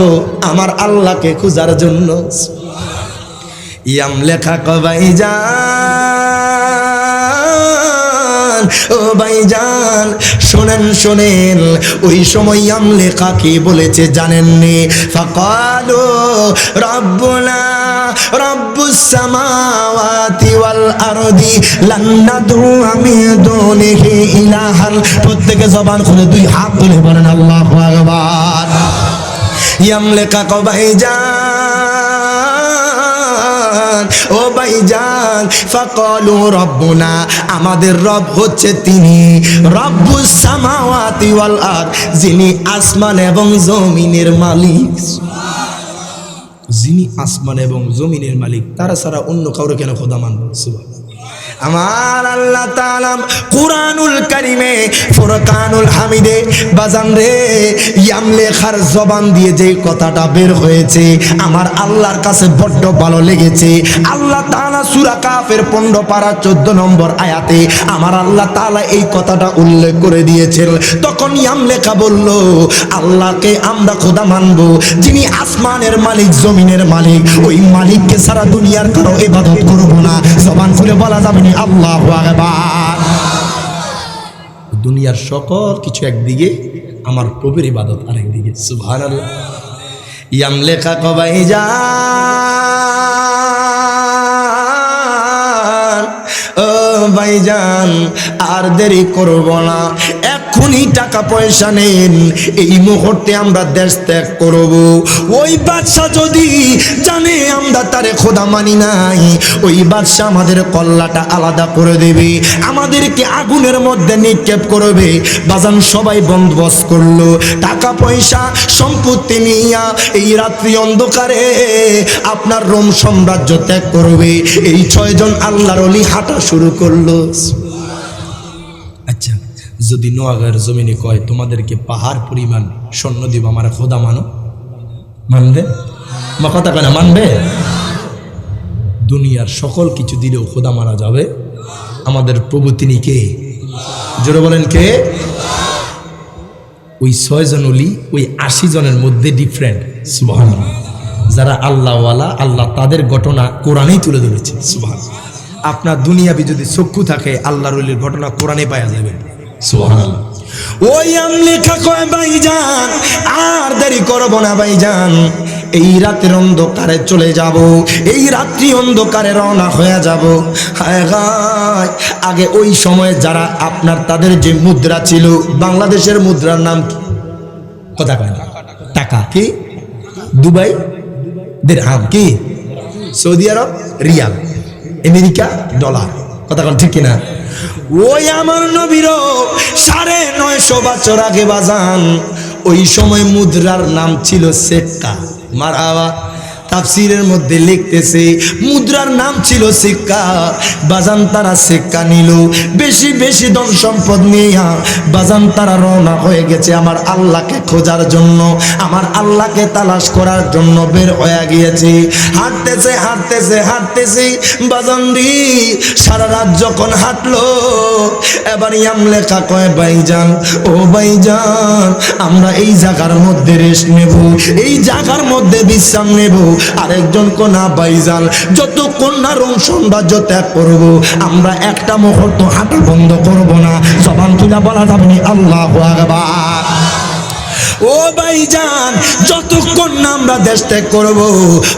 আমার আল্লাহকে খোঁজার জন্য। ইয়ামলেখা কয়, ভাইজান, ও ভাইজান, শোনেন, ওই সময় ইয়ামলেখা কি বলেছে জানেননি? ফাকালু রাব্বুনা রাব্বুস সামাওয়াতি ওয়াল আরদি লান নাদউআ মিন দুনিহি ইলাহান। প্রত্যেকে জবান খুলে 2 হাত তুলে বলেন আল্লাহু আকবার। ইয়ামলেখা কয়, ভাইজান, ও ভাইজান, ফাকালু রাব্বুনা, আমাদের রব হচ্ছে তিনি, রব্বুস সামাওয়াতি ওয়াল আরদ, যিনি আসমান এবং জমিনের মালিক। যিনি আসমান এবং জমিনের মালিক, তারা ছাড়া অন্য কাউরে কেন খোদা মানব? সুবহানাল্লাহ। আমার আল্লাহ তাআলা কুরআনুল কারীমে ফুরকানুল হামিদে বাজান রে ইয়ামলেখার জবান দিয়ে যে কথাটা বের হয়েছে আমার আল্লাহর কাছে বড্ড ভালো লেগেছে। আল্লাহ তাআলা সূরা কাফের 15 পারা 14 নম্বর আয়াতে আমার আল্লাহ তাআলা এই কথাটা উল্লেখ করে দিয়েছেন। তখন ইয়ামলেখা বলল, আল্লাহকে আমরা খোদা মানব যিনি আসমানের মালিক জমিনের মালিক, ওই মালিককে সারা দুনিয়ার কারো ইবাদত করব না। জবান খুলে বলা যাবে না আল্লাহু আকবার। দুনিয়ার সকল কিছু একদিকে, আমার প্রভুর ইবাদত আরেকদিকে। সুবহানাল্লাহ। ইয়ামলেখা কবাই যান, ও ভাইজান আর দেরি করব না, এক্ষুনি টাকা পয়সা নেন, এই মুহূর্তে আমরা দেশ ত্যাগ করব। ওই বাদশা যদি জানে আমরা তারে খোদা মানি নাই, ওই বাদশা আমাদের কল্লাটা আলাদা করে দেবে, আমাদেরকে আগুনের মধ্যে নিক্ষেপ করবে। বাজান সবাই বন্দোবস্ত করলো, টাকা পয়সা সম্পত্তি নিয়া এই রাত্রি অন্ধকারে আপনার রোম সাম্রাজ্য ত্যাগ করবে। এই 6 জন আল্লাহর ওলি হাঁটা শুরু করলো। আচ্ছা, যদি নোয়াগাঁয়ের জমিনে কয় তোমাদেরকে পাহাড় পরিমাণ স্বর্ণ দিব, আমার খোদা মানো, মানবে? মা কথা কয় না, মানবে? দুনিয়ার সকল কিছু দিলেও খোদা মানা যাবে? আমাদের প্রভু তিনি কে? জোরে বলেন কে? ওই 6 জন ওলি ওই 80 জনের মধ্যে ডিফারেন্ট। সুবহানাল্লাহ। যারা আল্লাহওয়ালা, আল্লাহ তাদের ঘটনা কোরআনেই তুলে ধরেছে। সুবহানাল্লাহ। আপনার দুনিয়াবি যদি চক্ষু থাকে আল্লাহর ওলির ঘটনা কোরআনে পাওয়া যাবে। সুবহানাল্লাহ। ওই আমলেখা কয় ভাইজান আর দেরি করব না ভাইজান, এই রাতের অন্ধকারে চলে যাব, এই রাত্রি অন্ধকারে রওনা হয়ে যাব। হায় হায়, আগে ওই সময়ে যারা আপনার তাদের যে মুদ্রা ছিল, বাংলাদেশের মুদ্রার নাম কি? কথা কয় না। টাকা কি? দুবাই দিরহাম কি? সৌদি আরব রিয়াল, আমেরিকা ডলার। কথা কোন ঠিক কিনা? ওই আমার নবীরও 950 বছর আগে বাজান ওই সময় মুদ্রার নাম ছিল সিক্কা। মারহাবা। তাফসীরের মধ্যে লিখতেছে মুদ্রার নাম ছিল সিক্কা। বাজান তারা সিক্কা নিল, বেশি বেশি ধন সম্পদ নিয়ে বাজান তারা রওনা হয়ে গেছে আমার আল্লাহকে খোঁজার জন্য, আমার আল্লাহকে তালাশ করার জন্য বের হয়ে গিয়েছে। হাঁটতেছে হাঁটতেছে হাঁটতেছে বাজান রে, সারা রাত যখন হাঁটলো এবার ইয়ামলেখা কয় ভাইজান, ও ভাইজান আমরা এই জায়গার মধ্যে রেস্ট নেব, এই জায়গার মধ্যে বিশ্রাম নেব। আরেকজন কোনা ভাইজান যতক্ষণ না রোম সাম্রাজ্য ত্যাগ করব আমরা একটা মুহূর্ত হাঁটা বন্ধ করব না। জবান খুলে বলা যাবে না আল্লাহু আকবার। ও ভাইজান যতক্ষণ না আমরা দেশ ত্যাগ করব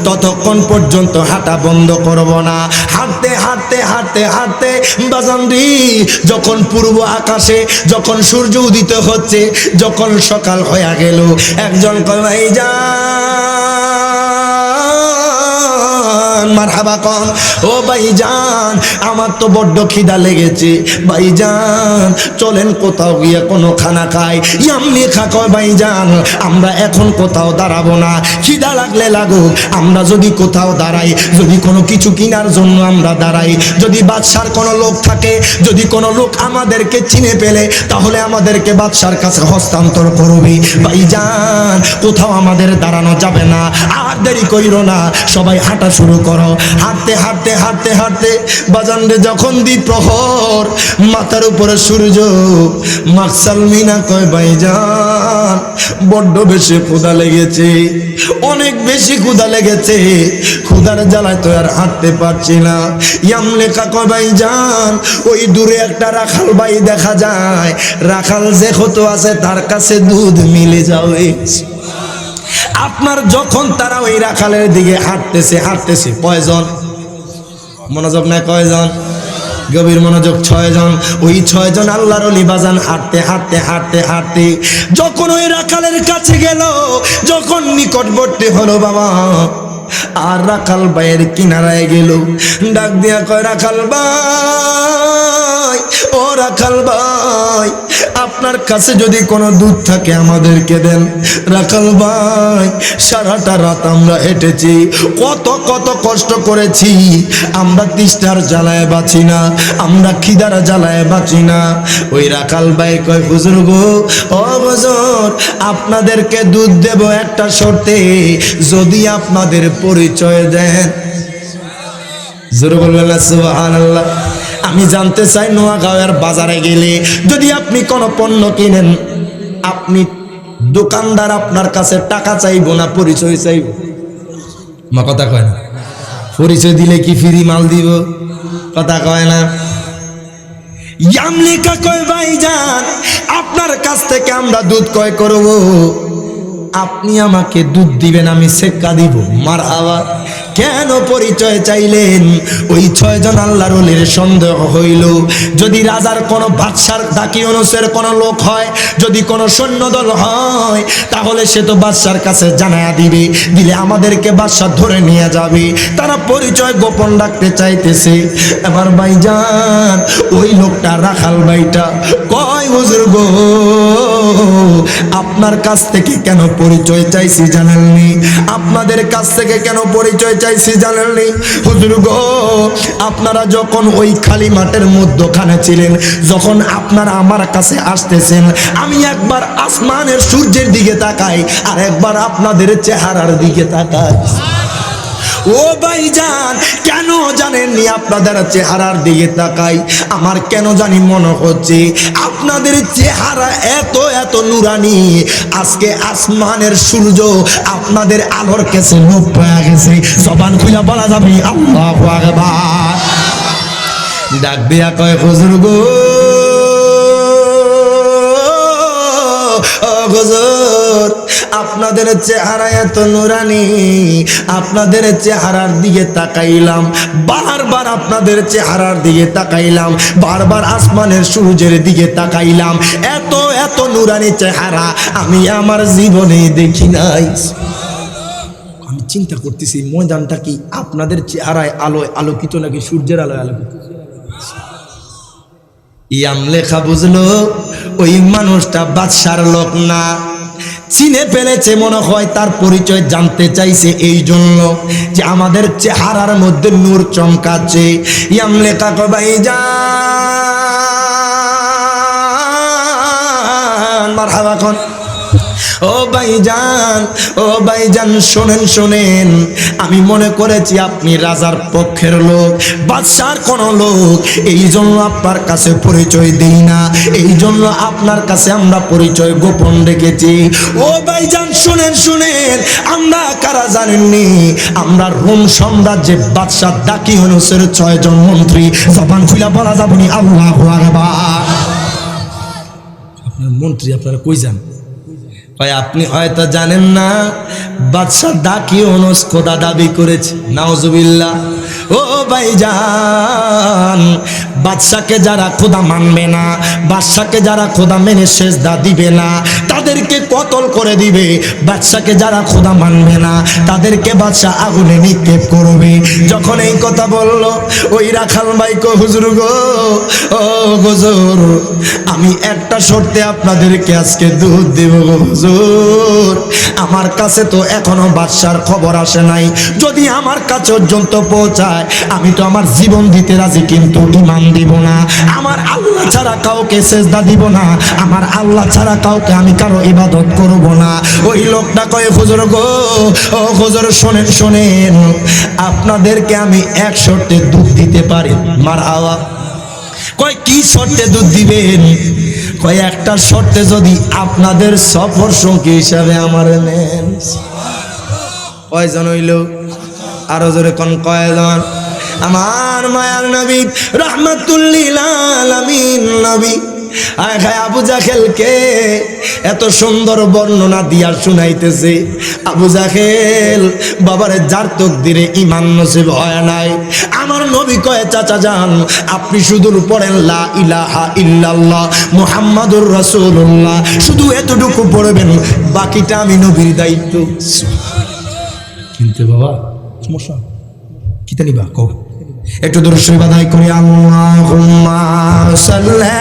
ততক্ষণ পর্যন্ত হাঁটা বন্ধ করব না। হাঁটতে হাঁটতে হাঁটতে হাঁটতে বাজান রে, যখন পূর্ব আকাশে যখন সূর্য উদিত হচ্ছে, যখন সকাল হয়ে গেল, একজন কয় ভাইজান মারহাবা কন, ও ভাইজান আমার তো বড্ড খিদা লেগেছে, ভাইজান চলেন কোথাও গিয়ে কোনো খানা খাই। ইয়ামলেখা কয় ভাইজান আমরা এখন কোথাও দাঁড়াবো না, খিদা লাগলে লাগুক, আমরা যদি কোথাও দাঁড়াই, যদি কোনো কিছু কেনার জন্য আমরা দাঁড়াই, যদি বাদশার কোনো লোক থাকে, যদি কোনো লোক আমাদেরকে চিনে পেলে তাহলে আমাদেরকে বাদশার কাছে হস্তান্তর করবে। ভাইজান কোথাও আমাদের দাঁড়ানো যাবে না, আর দেরি কইরো না, সবাই হাঁটা শুরু করো। হাঁটতে হাঁটতে হাঁটতে হাঁটতে বাজান রে যখন দ্বিপ্রহর, মাথার উপরে সূর্য, মাকসাল মিনা কয় ভাইজান বড্ড বেশি ক্ষুধা লেগেছে, অনেক বেশি ক্ষুধা লেগেছে, ক্ষুধার জ্বালায় তো আর হাঁটতে পারছি না। ইয়ামলেখা কয় ভাইজান ওই দূরে একটা রাখাল ভাই দেখা যায়, রাখাল যে কত আছে তার কাছে দুধ মিলে যাবে। আপনার যখন তারা ওই রাখালের দিকে হাঁটতেছে হাঁটতেছে, কয়জন মনোযোগ নাই, কয়জন গভীর মনোযোগ, 6 জন। ওই 6 জন আল্লাহর ওলি বাজান হাঁটতে হাঁটতে হাঁটতে হাঁটতে যখন ওই রাখালের কাছে গেল, যখন নিকটবর্তী হলো বাবা, আর রাখাল ভাইয়ের কিনারায় গেল, ডাক দিয়া কয় রাখাল ভাই, ও রাখাল ভাই আপনার কাছে যদি কোনো দুধ থাকে আমাদেরকে দেন। রাখাল ভাই, সারাটা রাত আমরা হেঁটেছি, কত কত কষ্ট করেছি, আমরা তৃষ্ণার জ্বালায় বাঁচি না, আমরা খিদার জ্বালায় বাঁচি না। ওই রাখাল ভাই কয়, হুজুর গো, ও হুজুর, আপনাদেরকে দুধ দেব একটা শর্তে, যদি আপনাদের পরিচয় দেন। জোরে বলবেন না সুবহানাল্লাহ। আমি জানতে চাই, নোয়াগাঁওয়ের বাজারে গেলে যদি আপনি কোনো পণ্য কিনেন, আপনি দোকানদার আপনার কাছে টাকা চাইবো না পরিচয় চাইব? মা কথা কয় না। পরিচয় দিলে কি ফ্রি মাল দিব? কথা কয় না। ইয়ামলিকা কয়, ভাইজান, আপনার কাছ থেকে আমরা দুধ ক্রয় করব, আপনি আমাকে দুধ দিবেন, আমি সেক্কা দিব। মারহাবা। কেন পরিচয় চাইলেন? ওই 6 জন আল্লাহর ওলির সন্দেহ হইল, যদি রাজার কোন বাদশার দাকিয়নসের কোন লোক হয়, যদি কোন সৈন্যদল হয়, তাহলে সে তো বাদশার কাছে জানায়া দিবে, দিলে আমাদেরকে বাদশা ধরে নিয়ে যাবে। তারা পরিচয় গোপন রাখতে চাইতেছে। এবার ভাইজান, ওই লোকটা রাখাল ভাইটা কয়, হুজুর গো, আপনার কাছ থেকে কেন পরিচয় চাইছি জানেননি? আপনাদের কাছ থেকে কেন পরিচয় চাইছি জানেননি? হুজুর গো, আপনারা যখন ওই খালি মাঠের মধ্যখানে ছিলেন, যখন আপনারা আমার কাছে আসতেছেন, আমি একবার আসমানের সূর্যের দিকে তাকাই, আর একবার আপনাদের চেহারার দিকে তাকাই। ও ভাইজান, কেন জানেননি আপনাদের চেহারার দিকে তাকাই? আমার কেন জানি মনে হচ্ছে আপনাদের চেহারা এত এত নুরানি, আজকে আসমানের সূর্য আপনাদের আলোর কাছে লোপ পেয়ে গেছে। জবান খুলে বলা যাবে আল্লাহু আকবার। ডাক দিয়া কয়, হুজুর গো, হুজুর, আপনাদের চেহারা এত নুরানি, আপনাদের চেহারার দিকে তাকাইলাম, বারবার আপনাদের চেহারার দিকে তাকাইলাম, বারবার আসমানের সূর্যের দিকে তাকাইলাম, এত এত নুরানি চেহারা আমি আমার জীবনে দেখি নাই। আমি চিন্তা করতেছি, ময়দানটা কি আপনাদের চেহারায় আলোয় আলোকিত নাকি সূর্যের আলোয় আলোকিত? ইয়াম লেখা বুঝলো ওই মানুষটা বাদশার লোক না, চিনে ফেলেছে মনে হয়, তার পরিচয় জানতে চাইছে এই জন্য যে আমাদের চেহারার মধ্যে নূর চমকাচ্ছে। ইয়াম লেখা কয়, ভাইজান, মারহাবা কোন, ও ভাইজান, ও ভাইজান, শোনেন শোনেন, আমি মনে করেছি আপনি রাজার পক্ষের লোক, বাদশার কোন লোক, এই জন্য আপনার কাছে পরিচয় দেই না, এই জন্য আপনার কাছে আমরা পরিচয় গোপন রেখেছি। ও ভাইজান, শুনেন শুনেন, আমরা কারা জানেননি? আমরা রোম সাম্রাজ্যে বাদশা দাকিয়ানুসের 6 জন মন্ত্রী। জবান খুলে বলা যাবনি আল্লাহু আকবার। আপনার মন্ত্রী, আপনারা কই যান? ভাই, আপনি হয়তো জানেন না, বাদশা দাকিয়ানুস খোদা দাবি করেছে। নাউজুবিল্লাহ। ও ভাইজান, বাদশাকে যারা খোদা মানবে না, বাদশাকে যারা খোদা মেনে সেজদা দিবে না, তাদেরকে কতল করে দিবে। বাদশাকে যারা খোদা মানবে না, তাদেরকে বাদশা আগুনে নিক্ষেপ করবে। যখন এই কথা বলল, ওই রাখাল ভাই কো, হুজুর গো, ও হুজুর, আমি একটা শর্তে আপনাদেরকে আজকে দুধ দেব গো হুজুর। আমার কাছে তো এখনো বাদশার খবর আসে নাই, যদি আমার কাছে পর্যন্ত পৌঁছায় আমি তো আমার জীবন দিতে রাজি, কিন্তু ঈমান দিব না। আমার আল্লাহ ছাড়া কাউকে সেজদা দিব না, আমার আল্লাহ ছাড়া কাউকে আমি কারো ইবাদত করব না। ওই লোকটা কয়, হুজুর গো, ও হুজুর, শোনেন শোনেন, আপনাদেরকে আমি এক শর্তে দুধ দিতে পারি। মারহাবা। কয়, কি শর্তে দুধ দিবেন? কয়, একটা শর্তে, যদি আপনাদের সফর সঙ্গী হিসাবে আমার নেন। কয়জন হইল? আরো জোরে কোন, কয়জন? আমার মায়ার নবী রাহমাতুল লিল আলামিন নবী আবু জাহেলকে এত সুন্দর বর্ণনা দিয়া শুনাইতেছে। আবু জাহেল বাবারে, যার তকদিরে ঈমান নসিব হয় নাই, আমার নবী কয়, চাচা যান, আপনি শুধু পড়েন লা ইলাহা ইল্লাল্লাহ মুহাম্মাদুর রাসূলুল্লাহ, শুধু এতটুকু পড়বেন, বাকিটা আমি নবীর দায়িত্ব। কিন্তু বাবা, সমস্যা কি জানি বা, কও একটু দরুদ শরীফ আদায় করি। আল্লাহুম্মা সাল্লি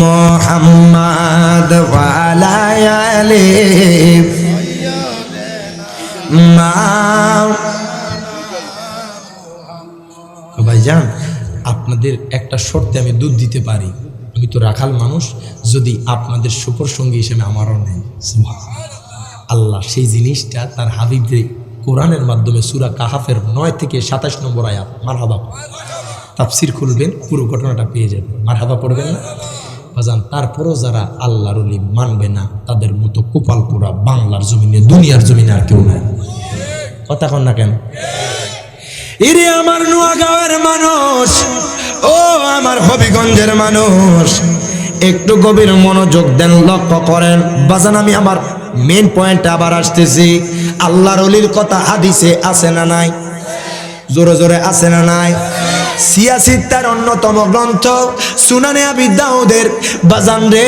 মোহাম্মদ ওয়ালা আলি মা। ভাইজান, আপনাদের একটা শর্তে আমি দুধ দিতে পারি। আমি তো রাখাল মানুষ, যদি আপনাদের শুকর সঙ্গী হিসেবে আমারও নেন। আল্লাহ সেই জিনিসটা তার হাবিবের কোরআনের মাধ্যমে সূরা কাহাফের 9 থেকে 27 নম্বর আয়াত, মারহাবা তাফসির খুলবেন, পুরো ঘটনাটা পেয়ে যাবেন। মারহাবা পড়বেন না বাজান? তারপরও যারা আল্লাহর ওলি মানবে না, তাদের মতো কপাল পোড়া বাংলার জমিনে, দুনিয়ার জমিনে আর কেউ নাই। কথা কন না কেন? এরে আমার নোয়াগাঁওয়ের মানুষ, ও আমার হবিগঞ্জের মানুষ, একটু গভীর মনোযোগ দেন, লক্ষ্য করেন বাজান। আমি আমার মেন পয়েন্টে আবার আসতেছি। আল্লাহর ওলির কথা হাদিসে আছে না নাই? জোরে জোরে আছে না নাই? সিয়াসিত্তার অন্যতম গ্রন্থ সুনানে আবি দাউদের বাজান রে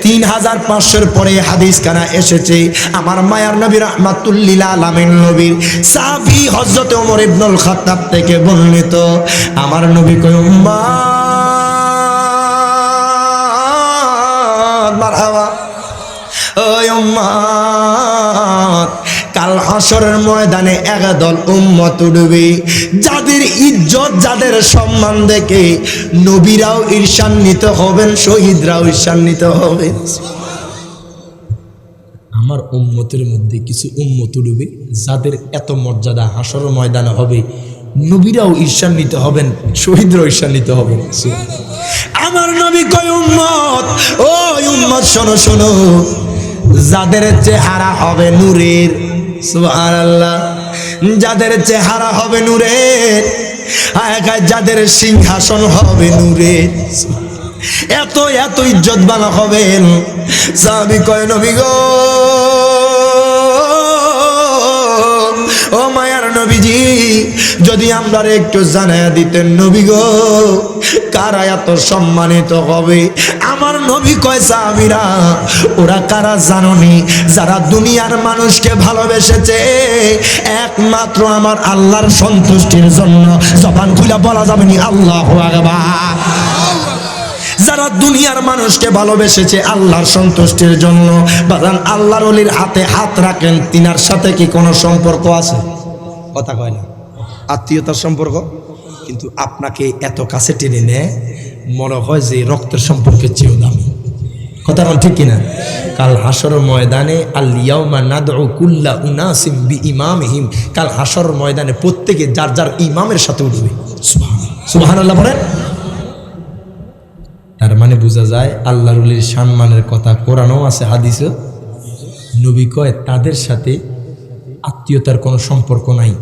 3500 পরে হাদিস খানা এসেছে। আমার মায়ার নবী রাহমাতুল লিল আলামিন নবীর সাহাবী হযরত ওমর ইবনুল খাত্তাব থেকে বর্ণিত। আমার নবী কয়, উম্মাত মারহাবা, ওই উম্মাত, কাল হাসরের ময়দানে একদল উম্মত উঠবে, যাদের ইজ্জত, যাদের সম্মান দেখে নবীরাও ঈর্ষান্বিত হবেন, শহীদরাও ঈর্ষান্বিত হবেন। আমার উম্মতের মধ্যে কিছু উম্মত উঠবে, যাদের এত মর্যাদা হাসরের ময়দানে হবে, নবীরাও ঈর্ষান্বিত হবেন, শহীদরাও ঈর্ষান্বিত হবেন। আমার নবী কয়, উম্মত, ও উম্মত শোনো শোনো, যাদের চেহারা হবে নূরের, সুবহানাল্লাহ, যাদের চেহারা হবে নূরের, যাদের সিংহাসন হবে নূরের, এত এত ইজ্জতবান হবেন। সাহাবী কয়, নবী গো, ও মায়ার নবীজি, যদি আমরা একটু জানায়া দিতেন নবী গো, কারা এত সম্মানিত হবে? আমার নবী কয়, সাহাবীরা, ওরা কারা জানোনি? যারা দুনিয়ার মানুষকে ভালোবেসেছে একমাত্র আমার আল্লাহর সন্তুষ্টির জন্য। জবান খুলে বলা যাবে নি আল্লাহু আকবার। যারা দুনিয়ার মানুষকে ভালোবেসেছে আল্লাহর সন্তুষ্টির জন্য, বাজান আল্লাহর ওলির হাতে হাত রাখেন, তিনার সাথে কি কোনো সম্পর্ক আছে? কথা কয় না, আত্মীয়তার সম্পর্ক, কিন্তু আপনাকে এত কাছে টেনে নেয়, মনে হয় যে রক্তের সম্পর্কের চেয়েও দামি। কথা বল ঠিক কিনা? কাল হাসর ময়দানে আল ইয়াউমা নাদউ কুল্লা উনাসিম বিইমামিহিম, কাল হাসর ময়দানে প্রত্যেকে যার যার ইমামের সাথে উঠবে। সুবহানাল্লাহ বলেন। তার মানে বোঝা যায় আল্লাহর ওলির সম্মানের কথা কোরআনেও আছে, হাদিসেও। নবী কয়, তাদের সাথে আত্মীয়তার কোনো সম্পর্ক নাই,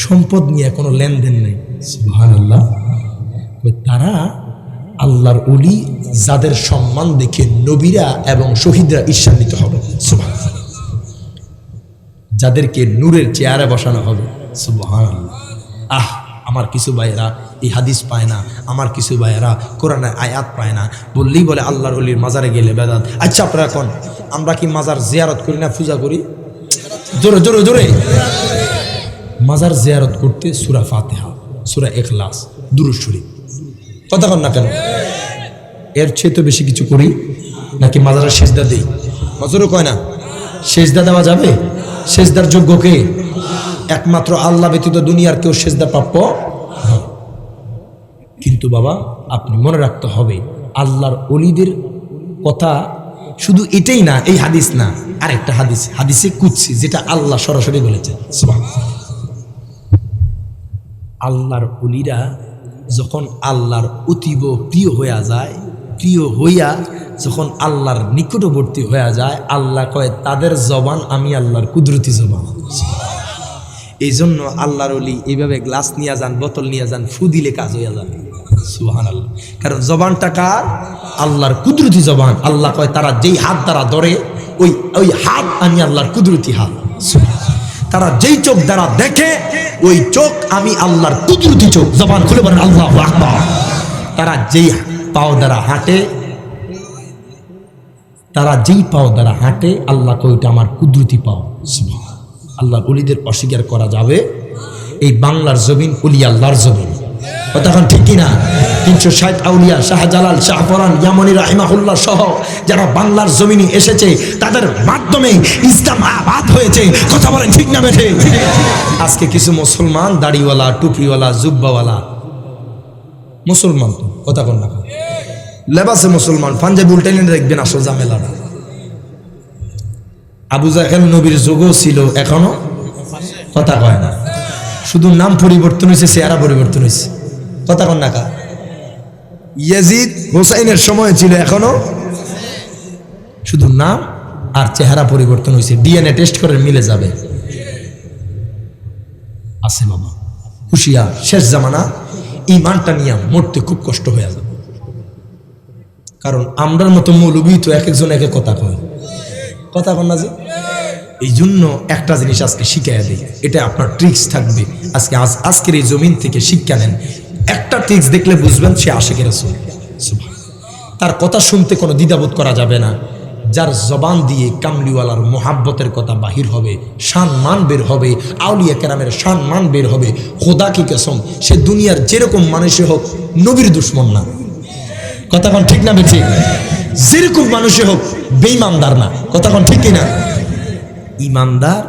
সম্পদ নিয়ে কোনো লেনদেন নেই। সুবহানাল্লাহ। তারা আল্লাহর ওলি, যাদের সম্মান দেখে নবীরা এবং শহীদরা ঈর্ষান্বিত হবে। সুবহানাল্লাহ। যাদেরকে নূরের চেয়ারে বসানো হবে। সুবহানাল্লাহ। আমার কিছু ভাইয়েরা এই হাদিস পায় না, আমার কিছু ভাইয়েরা কোরআনের আয়াত পায় না, বললেই বলে আল্লাহর ওলির মাজারে গেলে বেদাত। আচ্ছা, আপনারা এখন আমরা কি মাজার জিয়ারত করি না, পূজা করি? জোরে জোরে জোরে। মাজার জিয়ারত করতে সূরা ফাতিহা, সূরা ইখলাস, দুরূদ শরীফ, কথা কন না কেন? এর চেয়ে তো বেশি কিছু করি নাকি? মাজারে সেজদা দেই, হজরও কয় না সেজদা দেওয়া যাবে? সেজদার যোগ্য কে? একমাত্র আল্লাহ ব্যতীত দুনিয়ার কেউ সেজদা প্রাপ্য। কিন্তু বাবা, আপনি মনে রাখতে হবে, আল্লাহর ওলিদের কথা শুধু এটাই না, এই হাদিস না, আরেকটা হাদিস, হাদিসে কুদসি, যেটা আল্লাহ সরাসরি বলেছেন। আল্লাহর ওলিরা যখন আল্লাহর অতীব প্রিয় হইয়া যায়, প্রিয় হইয়া যখন আল্লাহর নিকটবর্তী হইয়া যায়, আল্লাহ কয়, তাদের জবান আমি আল্লাহর কুদরতি জবান। এই জন্য আল্লাহর ওলি এইভাবে গ্লাস নিয়ে যান, বোতল নিয়ে যান, ফু দিলে কাজ হইয়া যাবে। সুবহানাল্লাহ। কারণ জবানটা কার? আল্লাহর কুদরতি জবান। আল্লাহ কয়, তারা যেই হাত দ্বারা ধরে, ওই হাত আমি আল্লাহর কুদরতি হাত। তারা যেই চোখ দ্বারা দেখে, ওই চোখ আমি আল্লাহর কুদরতি চোখ। জবান খুলে বলেন আল্লাহু আকবার। তারা যেই পাও দ্বারা হাঁটে, আল্লাহ কয়, ওইটা আমার কুদরতি পাও। আল্লাহর ওলিদের অস্বীকার করা যাবে? এই বাংলার জমিন ওলি আল্লাহর জমিন। তখন ঠিক কিনা 360 আউলিয়া শাহজালাল শাহপরান ইয়ামানি রাহিমাহুল্লাহ সহ যারা বাংলার জমিনে এসেছে তাদের মাধ্যমে ইসলাম আবাদ হয়েছে। কথা বলেন ঠিক না বেঠে? আজকে কিছু মুসলমান দাড়িওয়ালা টুপিওয়ালা জুব্বাওয়ালা মুসলমান, তো কথা কোন না লেবাসে মুসলমান, পাঞ্জাবি উল্টাইলে দেখবেন আসল ঝামেলাটা। আবু জাহেল নবীর যুগও ছিল, এখনো কথা কয় না, শুধু নাম পরিবর্তন হয়েছে, চেহারা পরিবর্তন হয়েছে। কথা কন না কা? ইয়াজিদ হোসাইনের সময় ছিল, এখনো শুধু নাম আর চেহারা পরিবর্তন হয়েছে। ডিএনএ টেস্ট করে মিলে যাবে। আছে বাবা, হুশিয়ার, শেষ জামানা ইমানটা নিয়ে মরতে খুব কষ্ট হয়ে যাবে। কারণ আমরার মতো মৌলবী তো এক একজন এক এক কথা কয়। কথা কন না যে? এই জন্য একটা জিনিস আজকে শিখাইয়া দিই, এটা আপনার ট্রিক্স থাকবে। আজকের এই জমিন থেকে শিক্ষা নেন। একটা ট্রিক্স দেখলে বুঝবেন সে আশিকের রাসূল। তার কথা শুনতে কোনো দ্বিধাবোধ করা যাবে না। যার জবান দিয়ে কামলিওয়ালার মোহাব্বতের কথা বাহির হবে, সম্মান বের হবে, আউলিয়া কেরামের সম্মান বের হবে, খোদা কি কসম সে দুনিয়ার যেরকম মানুষে হোক নবীর দুশ্মন না। কথা কোন ঠিক না বেঠি? যেরকম মানুষে হোক বেঈমানদার না। কথা কোন ঠিক কিনা? ইমানদার,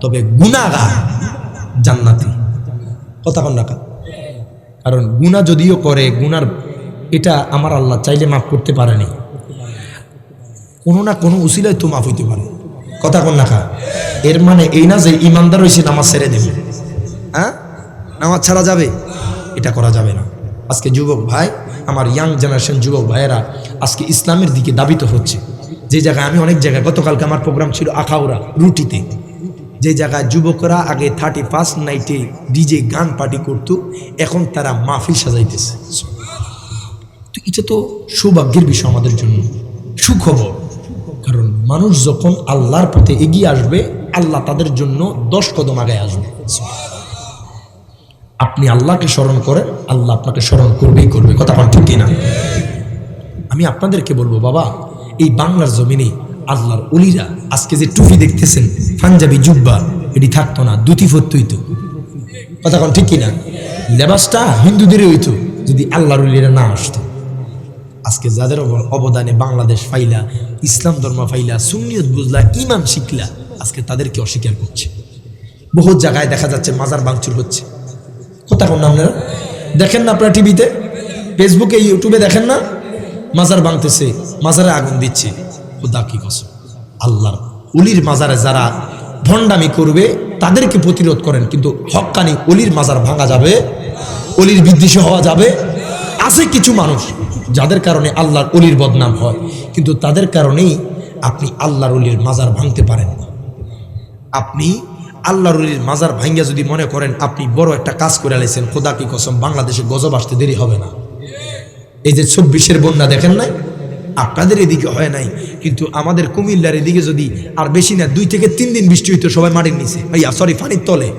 তবে গুনাহগার, জান্নাতি। কথা কোন না? কারণ গুনাহ যদিও করে, গুনার এটা আমার আল্লাহ চাইলে মাফ করতে পারেনি, কোনো না কোনো উসিলায় তো মাফ হইতে পারে। কথা কোন না? এর মানে এই না যে ইমানদার হয়েছে নামাজ ছেড়ে দেবে। হ্যাঁ, নামাজ ছাড়া যাবে? এটা করা যাবে না। আজকে যুবক ভাই, আমার ইয়াং জেনারেশন যুবক ভাইয়েরা আজকে ইসলামের দিকে দাবিত হচ্ছে। যে জায়গায় আমি অনেক জায়গায়, গতকালকে আমার প্রোগ্রাম ছিল আখাউড়া রুটিতে, যে জায়গায় যুবকরা আগে 31 নাইটে ডিজে গান পার্টি করত, এখন তারা মাহফিল সাজাইতেছে। তো এটা তো সৌভাগ্যের বিষয় আমাদের জন্য, সুখবর। কারণ মানুষ যখন আল্লাহর পথে এগিয়ে আসবে, আল্লাহ তাদের জন্য 10 কদম আগে আসবে। আপনি আল্লাহকে স্মরণ করেন, আল্লাহ আপনাকে স্মরণ করবেই করবে। কথা বল ঠিক কিনা? আমি আপনাদেরকে বলবো বাবা, এই বাংলার জমিনে আল্লাহর ওলিরা আজকে যে টুপি দেখতেছেন, পাঞ্জাবি জুব্বা, এটি থাকতো না, দুটি ফত হইতো। কথা বল ঠিক কিনা? লেবাসটা হিন্দুদেরই হইতো যদি আল্লাহর ওলিরা না আসতো। আজকে যাদের অবদানে বাংলাদেশ ফাইলা, ইসলাম ধর্ম ফাইলা, সুন্নিয়ত বুঝলা, ইমান শিখলা, আজকে তাদেরকে অস্বীকার করছে। বহু জায়গায় দেখা যাচ্ছে মাজার ভাঙচুর হচ্ছে। কথা কোন না? আপনারা দেখেন না? আপনারা টিভিতে, ফেসবুকে, ইউটিউবে দেখেন না? মাজার ভাঙতেছে, মাজারে আগুন দিচ্ছে। খোদা কি কসম, আল্লাহর ওলির মাজারে যারা ভণ্ডামি করবে তাদেরকে প্রতিরোধ করেন, কিন্তু হক্কানি ওলির মাজার ভাঙা যাবে? ওলির বিদ্বেষী হওয়া যাবে? আছে কিছু মানুষ যাদের কারণে আল্লাহর ওলির বদনাম হয়, কিন্তু তাদের কারণেই আপনি আল্লাহর ওলির মাজার ভাঙতে পারেন না। আপনি আল্লাহর ওলির মাজার ভাঙ্গা যদি মনে করেন আপনি বড় একটা কাজ করে আলাইছেন, খোদা কি কসম বাংলাদেশে গজব আসতে দেরি হবে না। এই যে 26-এর বন্যা দেখেন নাই? আপনাদের এদিকে হয় নাই, কিন্তু আমাদের কুমিল্লার এদিকে যদি আর বেশি না 2 থেকে 3 দিন বৃষ্টি হইতো, সবাই মাটির নিচে, পানির তলে,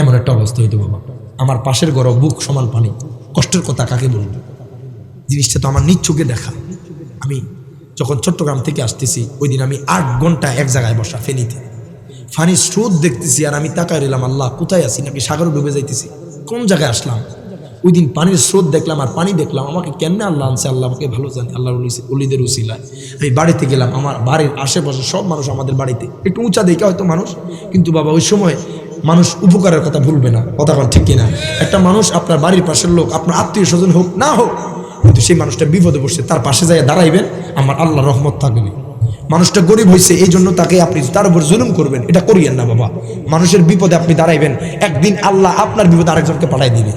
এমন একটা অবস্থা হইতো বাবা। আমার পাশের ঘর বুক সমান পানি। কষ্টের কথা কাকে বলব? জিনিসটা তো আমার নিজ চোখে দেখা। আমি যখন চট্টগ্রাম থেকে আসতেছি, ওই দিন আমি 8 ঘন্টা এক জায়গায় বসা, ফেনীতে। পানির স্রোত দেখতেছি আর আমি তাকায় রইলাম, আল্লাহ কোথায় আছি, নাকি সাগরে ডুবে যাইতেছি, কোন জায়গায় আসলাম? ওই দিন পানির স্রোত দেখলাম আর পানি দেখলাম, আমাকে কেমনে আল্লাহ আনছে, আল্লাহ আমাকে ভালো জানে, আল্লাহর ওলিদের উসিলায়। আমি বাড়িতে গেলাম, আমার বাড়ির আশেপাশে সব মানুষ আমাদের বাড়িতে একটু উঁচা দেখে হয়তো মানুষ, কিন্তু বাবা ওই সময় মানুষ উপকারের কথা ভুলবে না। কথা বল ঠিক কিনা? একটা মানুষ আপনার বাড়ির পাশের লোক, আপনার আত্মীয় স্বজন হোক না হোক, কিন্তু সেই মানুষটা বিপদে বসছে, তার পাশে যাই দাঁড়াইবেন, আমার আল্লাহ রহমত থাকবে। মানুষটা গরিব হয়েছে এই জন্য তাকে আপনি তার উপর জুলুম করবেন, এটা করিয়েন না বাবা। মানুষের বিপদে আপনি দাঁড়াইবেন, একদিন আল্লাহ আপনার বিপদে আরেকজনকে পাঠাই দিবে।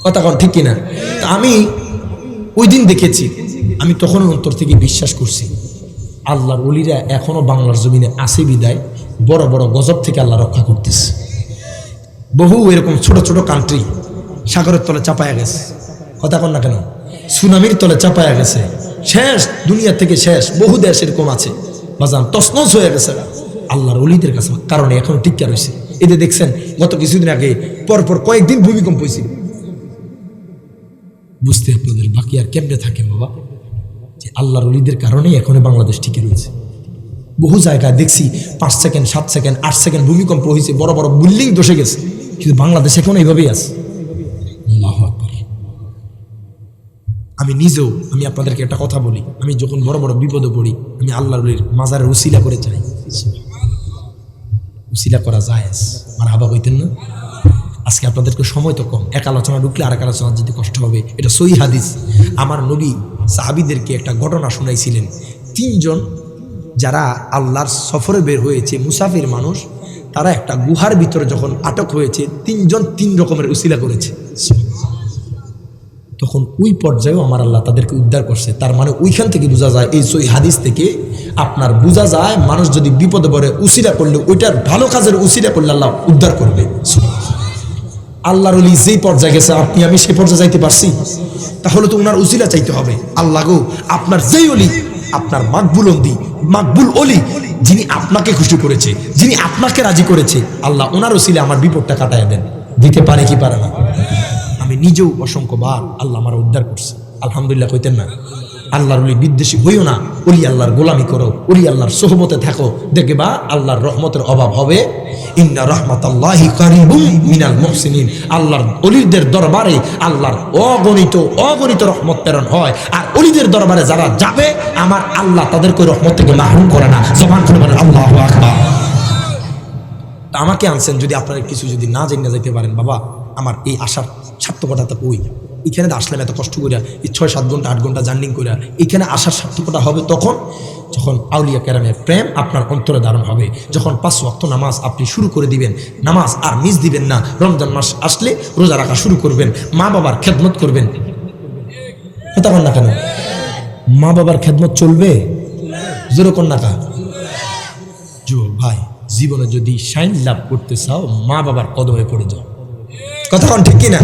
কথা কন ঠিক কিনা? আমি ওই দিন দেখেছি, আমি তখন অন্তর থেকে বিশ্বাস করছি আল্লাহর ওলিরা এখনো বাংলার জমিনে আছে বিদায় বড় বড় গজব থেকে আল্লাহ রক্ষা করতেছে। বহু এরকম ছোট ছোট কান্ট্রি সাগরের তলে চাপায়া গেছে। কথা কন না কেন? সুনামির তলে চাপায়া গেছে, শেষ, দুনিয়া থেকে শেষ। বহু দেশ এরকম আছে বাজান, তছনছ হয়ে গেছে আল্লাহর ওলিদের কাছে, কারণে এখনো টিকা রয়েছে। এতে দেখছেন গত কিছুদিন আগে পরপর কয়েকদিন ভূমিকম্প হয়েছিল। বুঝতে আপনাদের বাকি আর কেমনে থাকে বাবা, যে আল্লাহর ওলিদের কারণেই এখনো বাংলাদেশ টিকে রয়েছে। বহু জায়গায় দেখছি 5 সেকেন্ড 7 সেকেন্ড 8 সেকেন্ড ভূমিকম্প হয়েছে, বড় বড় বিল্ডিং ধসে গেছে। কিন্তু বাংলাদেশে এখন এইভাবেই আছে। আল্লাহু আকবার। আমি নিজেও আমি আপনাদেরকে একটা কথা বলি, আমি যখন বড় বড় বিপদে পড়ি আমি আল্লাহর মাজারের উসিলা করে চাই। উসিলা করা যায় মারহাবা কইতেন না? আজকে আপনাদেরকে সময় তো কম, এক আলোচনা ঢুকলে আরেক আলোচনা যেতে কষ্ট হবে। এটা সহিহ হাদিস। আমার নবী সাহাবীদেরকে একটা ঘটনা শুনাইছিলেন। 3 জন যারা আল্লাহর সফরে বের হয়েছে, মুসাফির মানুষ, তারা একটা গুহার ভিতরে যখন আটক হয়েছে 3 জন 3 রকমের উসিলা করেছে। তখন ওই পর্যায়েও আমার আল্লাহ তাদেরকে উদ্ধার করছে। তার মানে ওইখান থেকে বোঝা যায়, এই সহিহ হাদিস থেকে আপনার বোঝা যায় মানুষ যদি বিপদে পড়ে উসিলা করলে ওইটার ভালো কাজের উসিলা করলে আল্লাহ উদ্ধার করবে। আল্লাহর ওলি যেই পর্যায়ে গেছে আপনি আমি সেই পর্যায়ে যাইতে পারছি? তাহলে তো ওনার উসিলা চাইতে হবে। আল্লাহ গো, আপনার যেই অলি, আপনার মাকবুল অলি, যিনি আপনাকে খুশি করেছে, যিনি আপনাকে রাজি করেছে, আল্লাহ ওনার উসিলা আমার বিপদটা কাটায় দেন। দিতে পারে কি পারে না? আমি নিজেও অসংখ্যবার আল্লাহ আমার উদ্ধার করছে, আলহামদুলিল্লাহ কইতেন না? আল্লাহর ওলি বিদ্বেষী হইও না, ওলি আল্লাহর গোলামি করো, ওলি আল্লাহর সোহবতে থাকো, দেখবা আল্লাহর রহমতের অভাব হবে। ইন্না রাহমাতাল্লাহি কারিবুম মিনাল মুহসিনিন। আল্লাহর ওলিদের দরবারে আল্লাহর অগণিত রহমত প্রেরণ হয়, আর ওলিদের দরবারে যারা যাবে আমার আল্লাহ তাদেরকে রহমত থেকে মাহরুম করে না। জবান খুলে বলেন আল্লাহু আকবার। আমাকে আনছেন, যদি আপনারা কিছু যদি না জেনে যাইতে পারেন, বাবা আমার এই আশার সার্থকতা ওই এখানে আসলাম এত কষ্ট করে, এই 6-7 ঘন্টা 8 ঘন্টা জার্নি করে, এখানে আসার সার্থকতা হবে তখন যখন আউলিয়া কেরামের প্রেম আপনার অন্তরে ধারণ হবে, যখন 5 ওয়াক্ত নামাজ আপনি শুরু করে দিবেন, নামাজ আর মিস দিবেন না, রমজান মাস আসলে রোজা রাখা শুরু করবেন, মা বাবার খেদমত করবেন। কথা বল না কেন? মা বাবার খেদমত চলবে, জোরে কর না কা যুবক ভাই, জীবনে যদি শাইন লাভ করতে চাও মা বাবার কদমে পড়ে যাও। কথা কন ঠিক কিনা?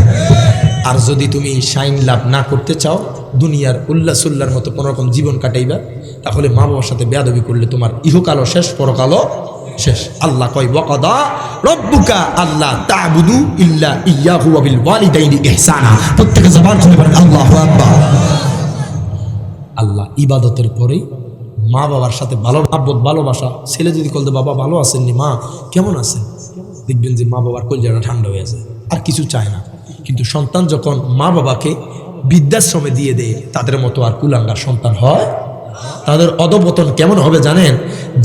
আর যদি তুমি শাইন লাভ না করতে চাও, দুনিয়ার উল্লাসুল্লার মতো কোনোরকম জীবন কাটাইবা, তাহলে মা বাবার সাথে বেয়াদবি করলে তোমার ইহকালও শেষ, পরকালও শেষ। আল্লাহ কয় ওয়াকাদা রব্বুকা আল্লা তা'বুদু ইল্লা ইয়্যাহু ওয়া বিল ওয়ালিদাইনি ইহসানা। প্রত্যেকে জবান খুলে বলেন আল্লাহু আকবার। আল্লাহ ইবাদতের পরেই মা বাবার সাথে ভালোবাসা। ছেলে যদি বলতে বাবা ভালো আছেননি, মা কেমন আছেন, দেখবেন যে মা বাবার কলিজাটা ঠান্ডা হয়ে আছে, আর কিছু চায় না। কিন্তু সন্তান যখন মা বাবাকে বৃদ্ধাশ্রমে দিয়ে দেয়, তাদের মতো আর কুলাঙ্গার সন্তান হয়? তাদের অধপতন কেমন হবে জানেন?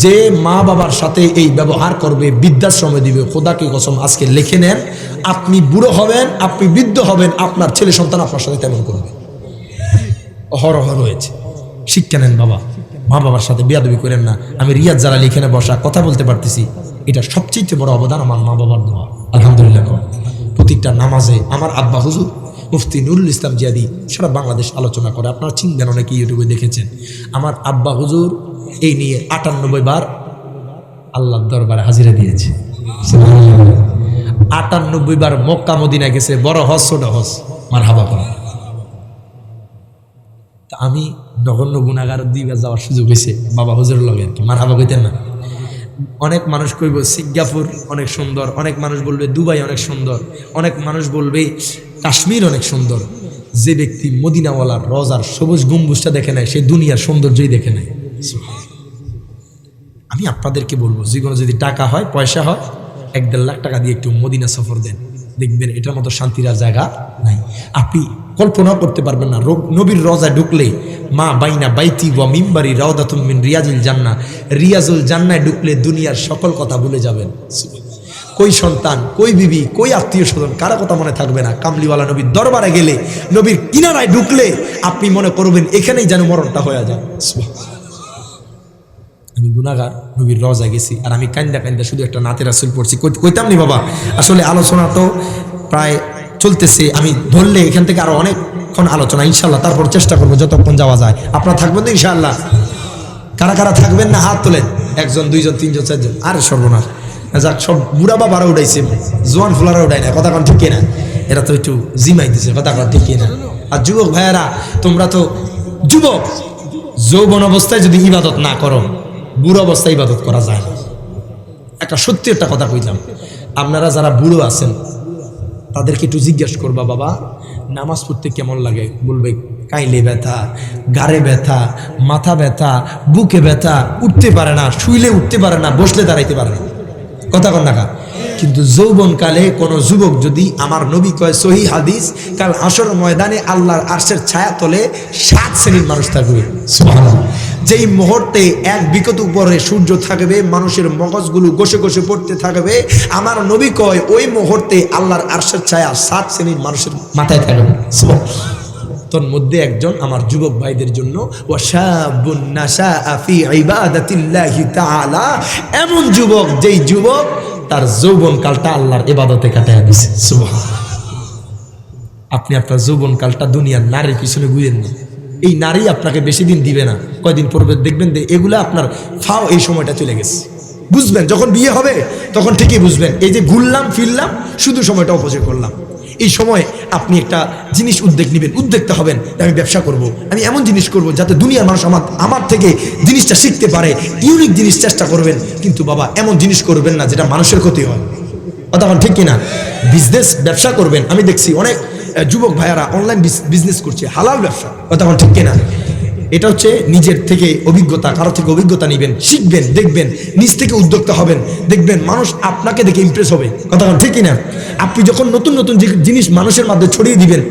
যে মা বাবার সাথে এই ব্যবহার করবে, বৃদ্ধাশ্রমে দিবে, খোদাকে কসম আজকে লিখে নেন, আপনি বুড়ো হবেন, আপনি বৃদ্ধ হবেন, আপনার ছেলে সন্তান আপনার সাথে তেমন করবে। অহরহ রয়েছে। শিক্ষা নেন বাবা, মা বাবার সাথে বেয়াদবি করেন না। আমি রিয়াদ যারা লিখে বসা কথা বলতে পারতেছি, এটা সবচেয়ে বড় অবদান আমার মা বাবার দোয়া। আলহামদুলিল্লাহ। প্রত্যেকটা নামাজে আমার আব্বা হুজুর মুফতি নুরুল ইসলাম জিয়াদি সারা বাংলাদেশ আলোচনা করে, আপনারা চিনবেন, অনেকে ইউটিউবে দেখেছেন। আমার আব্বা হুজুর এই নিয়ে 98 বার আল্লাহর দরবারে হাজিরা দিয়েছে। 98 বার মক্কা মদিনা গেছে, বড় হজ ছোট হজ, মারহাবা করা। তা আমি নগণ্য গুনাহগার 2 বার যাওয়ার সুযোগ হয়েছে বাবা হুজুরের লগে, মারহাবা কইতেন না? অনেক মানুষ কইব সিঙ্গাপুর অনেক সুন্দর, অনেক মানুষ বলবে দুবাই অনেক সুন্দর, অনেক মানুষ বলবে কাশ্মীর অনেক সুন্দর। যে ব্যক্তি মদিনাওয়ালার রোজার সবুজ গম্বুজটা দেখে নেয়, সে দুনিয়ার সৌন্দর্যই দেখে নেয়। আমি আপনাদেরকে বলবো, জীবনে যদি টাকা হয়, পয়সা হয়, 1-1.5 লাখ টাকা দিয়ে একটু মদিনা সফর দেন, দেখবেন এটার মতো শান্তির আর জায়গা নাই। আপনি কল্পনাও করতে পারবেন না, নবীর রোজায় ঢুকলে মা বাইনা বাইতি ওয়া মিম্বারি রাউদাতুম মিন রিয়াজিল জান্নাহ, রিয়াজুল জান্নায় ঢুকলে দুনিয়ার সকল কথা ভুলে যাবেন। কই সন্তান, কই বিবি, কই আত্মীয় স্বজন, কারো কথা মনে থাকবে না। কামলিওয়ালা নবীর দরবারে গেলে, নবীর কিনারায় ঢুকলে আপনি মনে করবেন এখানেই যেন মরণটা হয়ে যায়। আমি গুনাহগার, নবীর রওজায় গেছি, আর আমি কান্দা কান্দা শুধু একটা নাতে রাসূল পড়ছি। কইতাম নি বাবা, আসলে আলোচনা তো প্রায় চলতেছে, আমি ধরলে এখান থেকে আরো অনেকক্ষণ আলোচনা ইনশাল্লাহ, তারপর চেষ্টা করবো যতক্ষণ যাওয়া যায়। আপনারা থাকবেন তো ইনশাআল্লাহ? কারা কারা থাকবেন না হাত তোলেন। 1 জন 2 জন 3 জন 4 জন। আরে সর্বনাশ, যাক, সব বুড়া বাবারা উঠাইছে, জোয়ান ফুলারা উঠায় না। কথা কন ঠিক না? এরা তো একটু জিমাইতেছে, কথা কন ঠিক না? আর যুবক ভাইয়ারা, তোমরা তো যুবক, যৌবন অবস্থায় যদি ইবাদত না করো, বুড়ো অবস্থায় ইবাদত করা যায় না। একটা সত্যি একটা কথা কইলাম, আপনারা যারা বুড়ো আছেন তাদেরকে একটু জিজ্ঞাসা করবা, বাবা নামাজ পড়তে কেমন লাগে? বলবে কাইলে ব্যথা, গাড়ে ব্যথা, মাথা ব্যথা, বুকে ব্যথা, উঠতে পারে না, শুইলে উঠতে পারে না, বসলে দাঁড়াইতে পারে না। কথা কন না কা। কিন্তু যৌবনকালে কোন যুবক যদি, আমার নবী কয় সহিহ হাদিস, কাল হাসর ময়দানে আল্লাহর আরশের ছায়া তলে 7 শ্রেণীর মানুষ থাকবে। সুবহানাল্লাহ। যেই মুহূর্তে এক বিকট উপরে সূর্য থাকবে, মানুষের মগজগুলো ঘষে ঘষে পড়তে থাকবে, আমার নবী কয় ওই মুহূর্তে আল্লাহর আরশের ছায়া 7 শ্রেণীর মানুষের মাথায় থাকবে। সুবহানাল্লাহ। তোর মধ্যে একজন আমার যুবক ভাইদের জন্য, ওয়াশাবুন নাশাআ ফি ইবাদাতিল্লাহি তাআলা, এমন যুবক যেই যুবক তার যৌবনকালটা আল্লাহর ইবাদতে কাটায়া দিয়েছে। সুবহানাল্লাহ। আপনি আপনার যৌবনকালটা দুনিয়ার নারীর পিছনে ঘুরেন না। এই নারী আপনাকে বেশি দিন দিবে না, কয়দিন পরে দেখবেন যে এগুলা আপনার ফাও, এই সময়টা চলে গেছে। বুঝবেন যখন বিয়ে হবে তখন ঠিকই বুঝবেন, এই যে ঘুরলাম ফিরলাম শুধু সময়টা অপচয় করলাম। এই সময় আপনি একটা জিনিস উদ্যোগ নেবেন, উদ্যোক্তা হবেন, আমি ব্যবসা করব, আমি এমন জিনিস করব যাতে দুনিয়ার মানুষ আমার থেকে জিনিসটা শিখতে পারে, ইউনিক জিনিস চেষ্টা করবেন। কিন্তু বাবা এমন জিনিস করবেন না যেটা মানুষের ক্ষতি হয়। তখন ঠিক কিনা? বিজনেস ব্যবসা করবেন। আমি দেখছি অনেক যুবক ভাইয়ারা অনলাইন বিজনেস করছে, হালাল ব্যবসা। তখন ঠিক কিনা? এটা হচ্ছে নিজের থেকে অভিজ্ঞতা, কারো থেকে অভিজ্ঞতা নেবেন, শিখবেন, দেখবেন, নিজ থেকে উদ্যোক্তা হবেন, দেখবেন মানুষ আপনাকে দেখে ইমপ্রেস হবে। কথা ঠিক কিনা? আপনি যখন নতুন নতুন জিনিস মানুষের মধ্যে ছড়িয়ে দিবেন,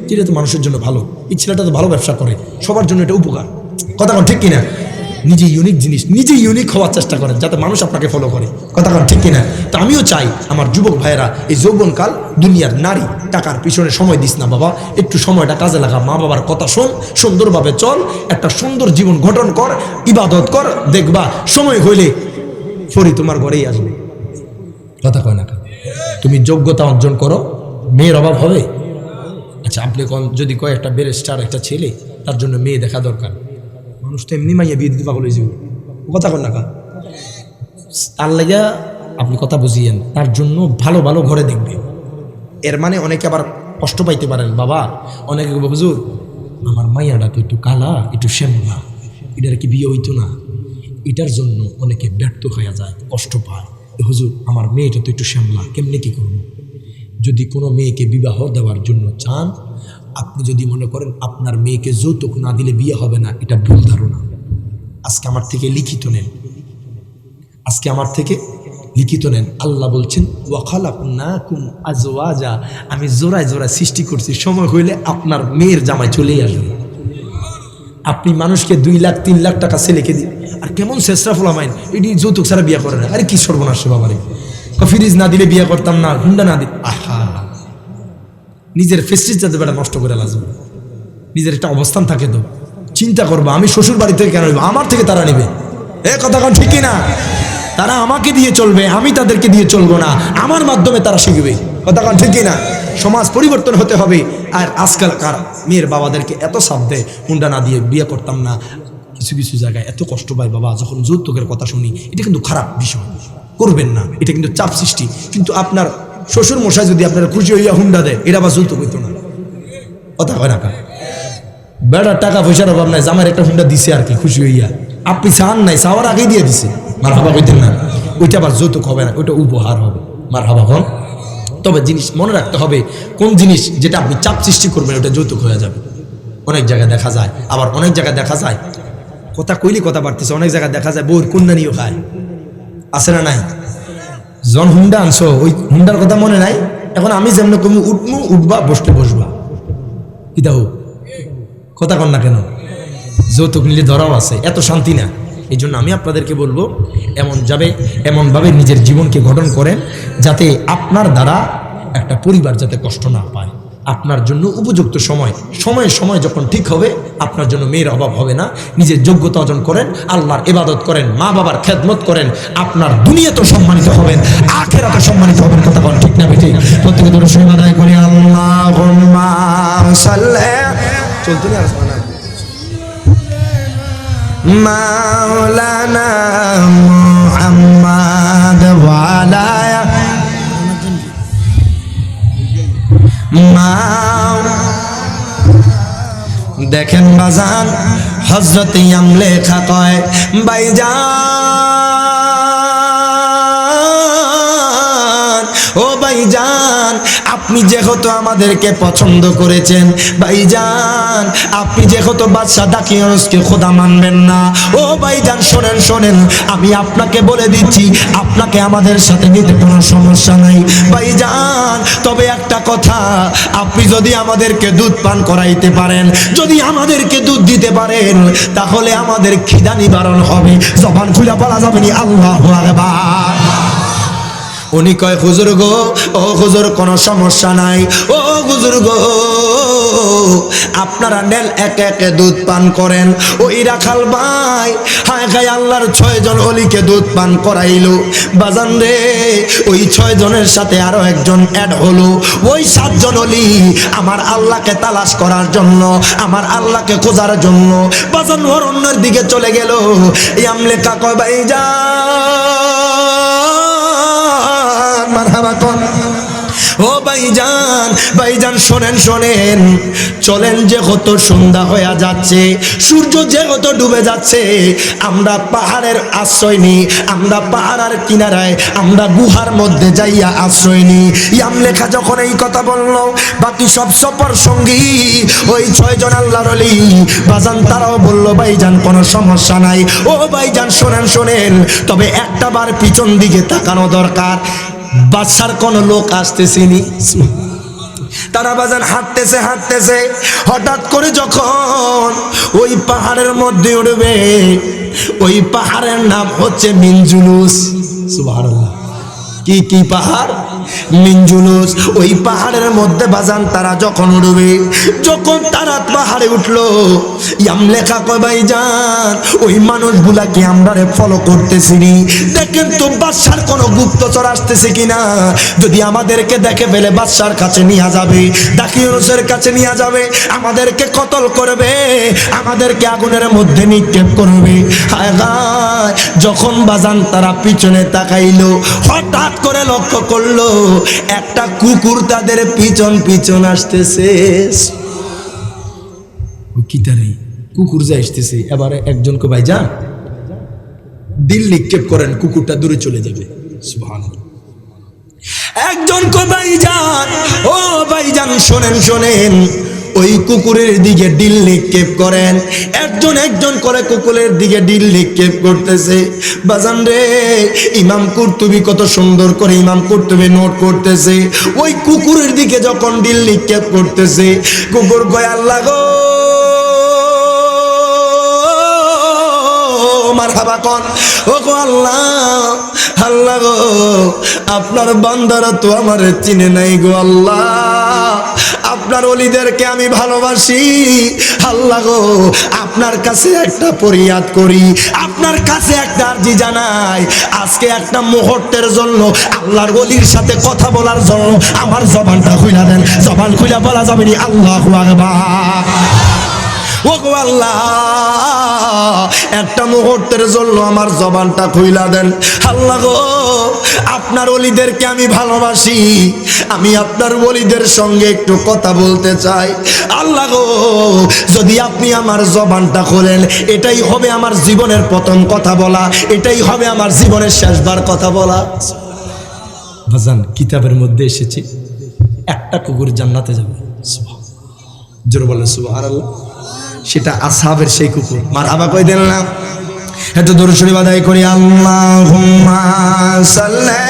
যেটা তো মানুষের জন্য ভালো, এই ছেলেটা তো ভালো ব্যবসা করে, সবার জন্য এটা উপকার। কথা ঠিক কিনা? নিজে ইউনিক জিনিস, নিজে ইউনিক হওয়ার চেষ্টা করেন যাতে মানুষ আপনাকে ফলো করে। কথা ঠিক কিনা? তো আমিও চাই আমার যুবক ভাইয়েরা এই যৌবনকাল দুনিয়ার নারী টাকার পিছনে সময় দিস না বাবা, একটু সময়টা কাজে লাগা, মা বাবার কথা শোন, সুন্দরভাবে চল, একটা সুন্দর জীবন গঠন কর, ইবাদত কর, দেখবা সময় হইলে ফরি তোমার ঘরেই আসবে। কথা কয় না? তুমি যোগ্যতা অর্জন করো, মেয়ের অভাব হবে? আচ্ছা আপনি যদি কয় একটা ব্যারিস্টার একটা ছেলে, তার জন্য মেয়ে দেখা দরকার, মানুষ তো এমনি মাইয়া বিয়ে দিতে পাগল হয়ে যাবে। কথা কন না কা? তার লাগা আপনি কথা বুঝিয়েন, তার জন্য ভালো ভালো ঘরে দেখবে। এর মানে অনেকে আবার কষ্ট পাইতে পারেন বাবা, অনেকে হুজুর আমার মাইয়াটা তো একটু কালা, একটু শ্যামলা, এটার কি বিয়ে হইতো না? এটার জন্য অনেকে ব্যর্থ হয়ে যায়, কষ্ট পায়। হুজুর আমার মেয়েটা তো একটু শ্যামলা, কেমনে কি করবো? যদি কোনো মেয়েকে বিবাহ দেওয়ার জন্য চান, আপনি যদি মনে করেন আপনার মেয়েকে যৌতুক না দিলে বিয়ে হবে না, এটা ভুল ধারণা। আজকে আমার থেকে লিখিত নেন, আজকে আমার থেকে লিখিত নেন। আল্লাহ বলছেন ওয়াখালাকনাকুম আজওয়াজা, আমি জোড়ায় জোড়ায় সৃষ্টি করছি, সময় হইলে আপনার মেয়ের জামাই চলেই আসবে। আপনি মানুষকে 2 লাখ 3 লাখ টাকা ছেলেকে দিন, আর কেমন চেষ্টা ফলামাইন, এটি যৌতুক ছাড়া বিয়ে করে না। আরে কি সর্বনাশ বাবারে, ফ্রিজ না দিলে বিয়ে করতাম না, হুন্ডা না দিলে, আহা, নিজের ফেস্টিজ যাতে বেটা নষ্ট করে লাগবে। নিজের একটা অবস্থান থাকে তো, চিন্তা করবা আমি শ্বশুর বাড়ি থেকে কেন নেবো, আমার থেকে তারা নেবে। এ কথা কোন ঠিক না? তারা আমাকে দিয়ে চলবে, আমি তাদেরকে দিয়ে চলবো না, আমার মাধ্যমে তারা শিখবে। কথা কোন ঠিক না? সমাজ পরিবর্তন হতে হবে। আর আজকালকার মেয়ের বাবাদেরকে এত চাপ দেয়, হুন্ডা না দিয়ে বিয়ে করতাম না। কিছু কিছু জায়গায় এত কষ্ট পায় বাবা যখন যৌতুকের কথা শুনি। এটা কিন্তু খারাপ বিষয়, করবেন না, এটা কিন্তু চাপ সৃষ্টি। কিন্তু আপনার শ্বশুর মশাই যদি আপনার খুশি হইয়া হুন্ডা দেয়, এটা আবার যৌতুক হইতো না। কথা হয় না? বেড়ার টাকা পয়সার অভাব নাই, জামার একটা হুন্ডা দিছে আর কি, খুশি হইয়া। আপনি চান নাই, চাওয়ার আগেই দিয়ে দিছে, মার হাবা কইতেন না, ওইটা আবার যৌতুক হবে না, ওইটা উপহার হবে। মার হাবা হন। তবে জিনিস মনে রাখতে হবে, কোন জিনিস যেটা আপনি চাপ সৃষ্টি করবেন ওটা যৌতুক হয়ে যাবে। অনেক জায়গায় দেখা যায়, আবার অনেক জায়গায় দেখা যায়, কথা কইলি কথা বাড়তেছে, অনেক জায়গায় দেখা যায় বউর কন্যানিও খায়, আছে না নাই? জন হুন্ডা আনছো, ওই হুন্ডার কথা মনে নাই, এখন আমি যেমন তুমি উঠবা বসবা, কিতা হোক, কথা কন না কেন? যৌতুক নিলে ধরাও আছে, এত শান্তি না। এই জন্য আমি আপনাদেরকে বলবো, এমনভাবে নিজের জীবনকে গঠন করেন যাতে আপনার দ্বারা একটা পরিবার যাতে কষ্ট না পায়। আপনার জন্য উপযুক্ত সময় যখন ঠিক হবে, আপনার জন্য মেয়ের অভাব হবে না। নিজের যোগ্যতা অর্জন করেন, আল্লাহর ইবাদত করেন, মা বাবার খেদমত করেন, আপনার দুনিয়াতেও সম্মানিত হবেন, আখিরাতেও সম্মানিত হবেন। কথা বলেন ঠিক না বেঠিক? প্রত্যেকে দরুদ শরীফ আদায় করি। আল্লাহুম্মা সাল্লি চলতে না মাওলানা মুহাম্মদ ওয়া আলা দেখেন বাজান, হযরত লেখা কয় ভাইজান, ও ভাইজান, আপনি যেহেতু আমাদেরকে পছন্দ করেছেন, ভাইজান আপনি যেহেতু বাদশা দাকিয়ানসকে খোদা মানবেন না, ও ভাইজান শোনেন শোনেন, আমি আপনাকে বলে দিচ্ছি, আপনাকে আমাদের সাথে নিতে কোনো সমস্যা নাই ভাইজান। তবে একটা কথা, আপনি যদি আমাদেরকে দুধ পান করাইতে পারেন, যদি আমাদেরকে দুধ দিতে পারেন, তাহলে আমাদের খিদা নিবারণ হবে। জবান খুলে বলা যাবে না আল্লাহু আকবার। উনি কয় হুজুর গো, ও হুজুর কোনো সমস্যা নাই, ও হুজুর গো আপনারা নেন একে একে দুধ পান করেন। ওই রাখাল ভাই হায় হায় আল্লাহর 6 জন অলিকে দুধ পান করাইলো। বাজান রে, ওই 6 জনের সাথে আরো একজন অ্যাড হলো। ওই 7 জন অলি আমার আল্লাহকে তালাশ করার জন্য, আমার আল্লাহকে খোঁজার জন্য বাজান অরণ্যের দিকে চলে গেল। ইয়ামলেকা কয় ভাইজান মারহাবা কোন, ও ভাইজান, ভাইজান শোনেন শোনেন, চলেন যে কত সন্ধ্যা হয়ে যাচ্ছে, সূর্য যে কত ডুবে যাচ্ছে, আমরা পাহাড়ের আশ্রয় নিই, আমরা পাহাড়ের কিনারায়, আমরা গুহার মধ্যে যাইয়া আশ্রয় নিই। ইয়ামলেখা যখন এই কথা বললো, বাকি সব সফর সঙ্গী ওই 6 জন আল্লাহর ওলি বাজান তারাও বললো ভাইজান কোনো সমস্যা নাই। ও ভাইজান শোনেন শোনেন, তবে একটা বার পিছন দিকে তাকানো দরকার। বাদশার কোন লোক আসতেছিনি, তারা বাজান হাঁটতেছে হাঁটতেছে, হঠাৎ করে যখন ওই পাহাড়ের মধ্যে উঠবে, ওই পাহাড়ের নাম হচ্ছে মিনজুলুস। সুবহানাল্লাহ, কি পাহাড়? মিনজুলুস। ওই পাহাড়ের মধ্যে বাজান তারা যখন উঠবে, যখন তারা পাহাড়ে উঠলো, ইয়ামলেখা কয় ভাইজান ওই মানুষগুলাকে আমরা ফলো করতেছিনি, দেখেন তো বাদশার কোনো গুপ্তচর আসতেছে কিনা। যদি আমাদেরকে দেখে ফেলে বাদশার কাছে নিয়ে যাবে, দাকিয়ানসের কাছে নিয়ে যাবে, আমাদেরকে কতল করবে, আমাদেরকে আগুনের মধ্যে নিক্ষেপ করবে। হায় হায়, যখন বাজান তারা পিছনে তাকাইলো, হঠাৎ করে লক্ষ্য করলো একটা কুকুর তাদের পিছন পিছন আসতেছে। কিতারে কুকুর যা আসতেছে, এবারে একজনকে ভাইজান দিল নিক্ষেপ করেন, কুকুরটা দূরে চলে যাবে। সুবহানাল্লাহ। একজনকে ভাইজান, ও ভাইজান শোনেন শোনেন, ওই কুকুরের দিকে ডিল নিক্ষেপ করেন, একজন করে কুকুরের দিকে ডিল নিক্ষেপ করতেছে। বাজান রে, ইমাম কুরতুবী কত সুন্দর করে ইমাম কুরতুবী নোট করতেছে, ওই কুকুরের দিকে যখন ডিল নিক্ষেপ করতেছে, কুকুর কয় আল্লাহ গো মারহাবা কোন, ও গো আল্লাহ, আল্লাহ গো আপনার বান্দারা তো আমার চিনে নাই গো আল্লাহ, আপনার ওলিদেরকে আমি ভালোবাসি, আল্লাহ গো আপনার কাছে একটা ফরিয়াদ করি, আপনার কাছে একটা আরজি জানাই, আজকে একটা মুহূর্তের জন্য আল্লাহর ওলির সাথে কথা বলার জন্য আমার জবানটা খুইলা দেন। জবান খুইলা বলা যাবে না আল্লাহু আকবার। ও গো আল্লাহ, একটা মুহূর্তের জন্য আমার জবানটা খুইলা দেন। আল্লাহ গো আপনার ওলিদেরকে আমি ভালোবাসি, আমি আপনার ওলিদের সঙ্গে একটু কথা বলতে চাই। আল্লাহ গো যদি আপনি আমার জবানটা খোলেন, এটাই হবে আমার জীবনের প্রথম কথা বলা, এটাই হবে আমার জীবনের শেষবার কথা বলা। বাজান কিতাবের মধ্যে এসেছে একটা কুকুর জান্নাতে যাবে। জোরে বলেন সুবহানাল্লাহ। সেটা আসহাবের সেই কুকুর। মারহাবা কই দেন না, একটু দরুদ শরীফ আদায় করি। আল্লাহুম্মা সাল্লি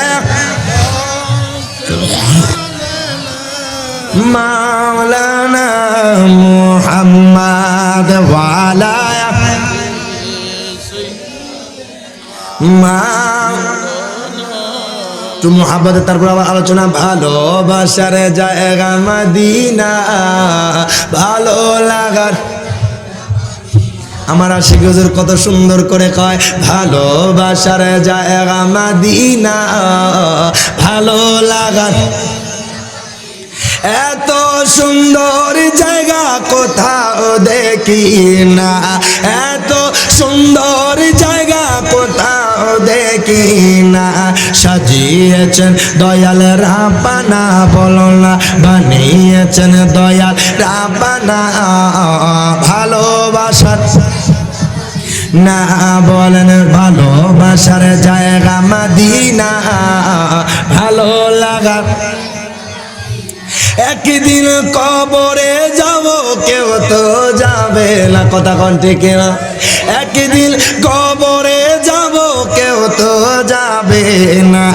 মাওলানা মুহাম্মাদ ওয়া আলা তো মুহাব্বতে তারপর আবার আলোচনা। ভালোবাসার জায়গা মদিনা, ভালো লাগার, আমার আশিক হুজুর কত সুন্দর করে কয়, ভালোবাসার জায়গা মদিনা, ভালো লাগার, এত সুন্দর জায়গা কোথাও দেখি না, এত সুন্দর জায়গা কোথাও দেখি না, সাজিয়েছেন দয়াল রাব্বানা, বলো না বানিয়েছেন দয়াল রাব্বানা, ভালোবাসার না বলেন ভালোবাসার জায়গা মদিনা ভালো লাগা একদিন কবরে যাব কেউ তো যাবে না কথা কোন ঠিক না একদিন কবরে যাব কেউ তো যাবে না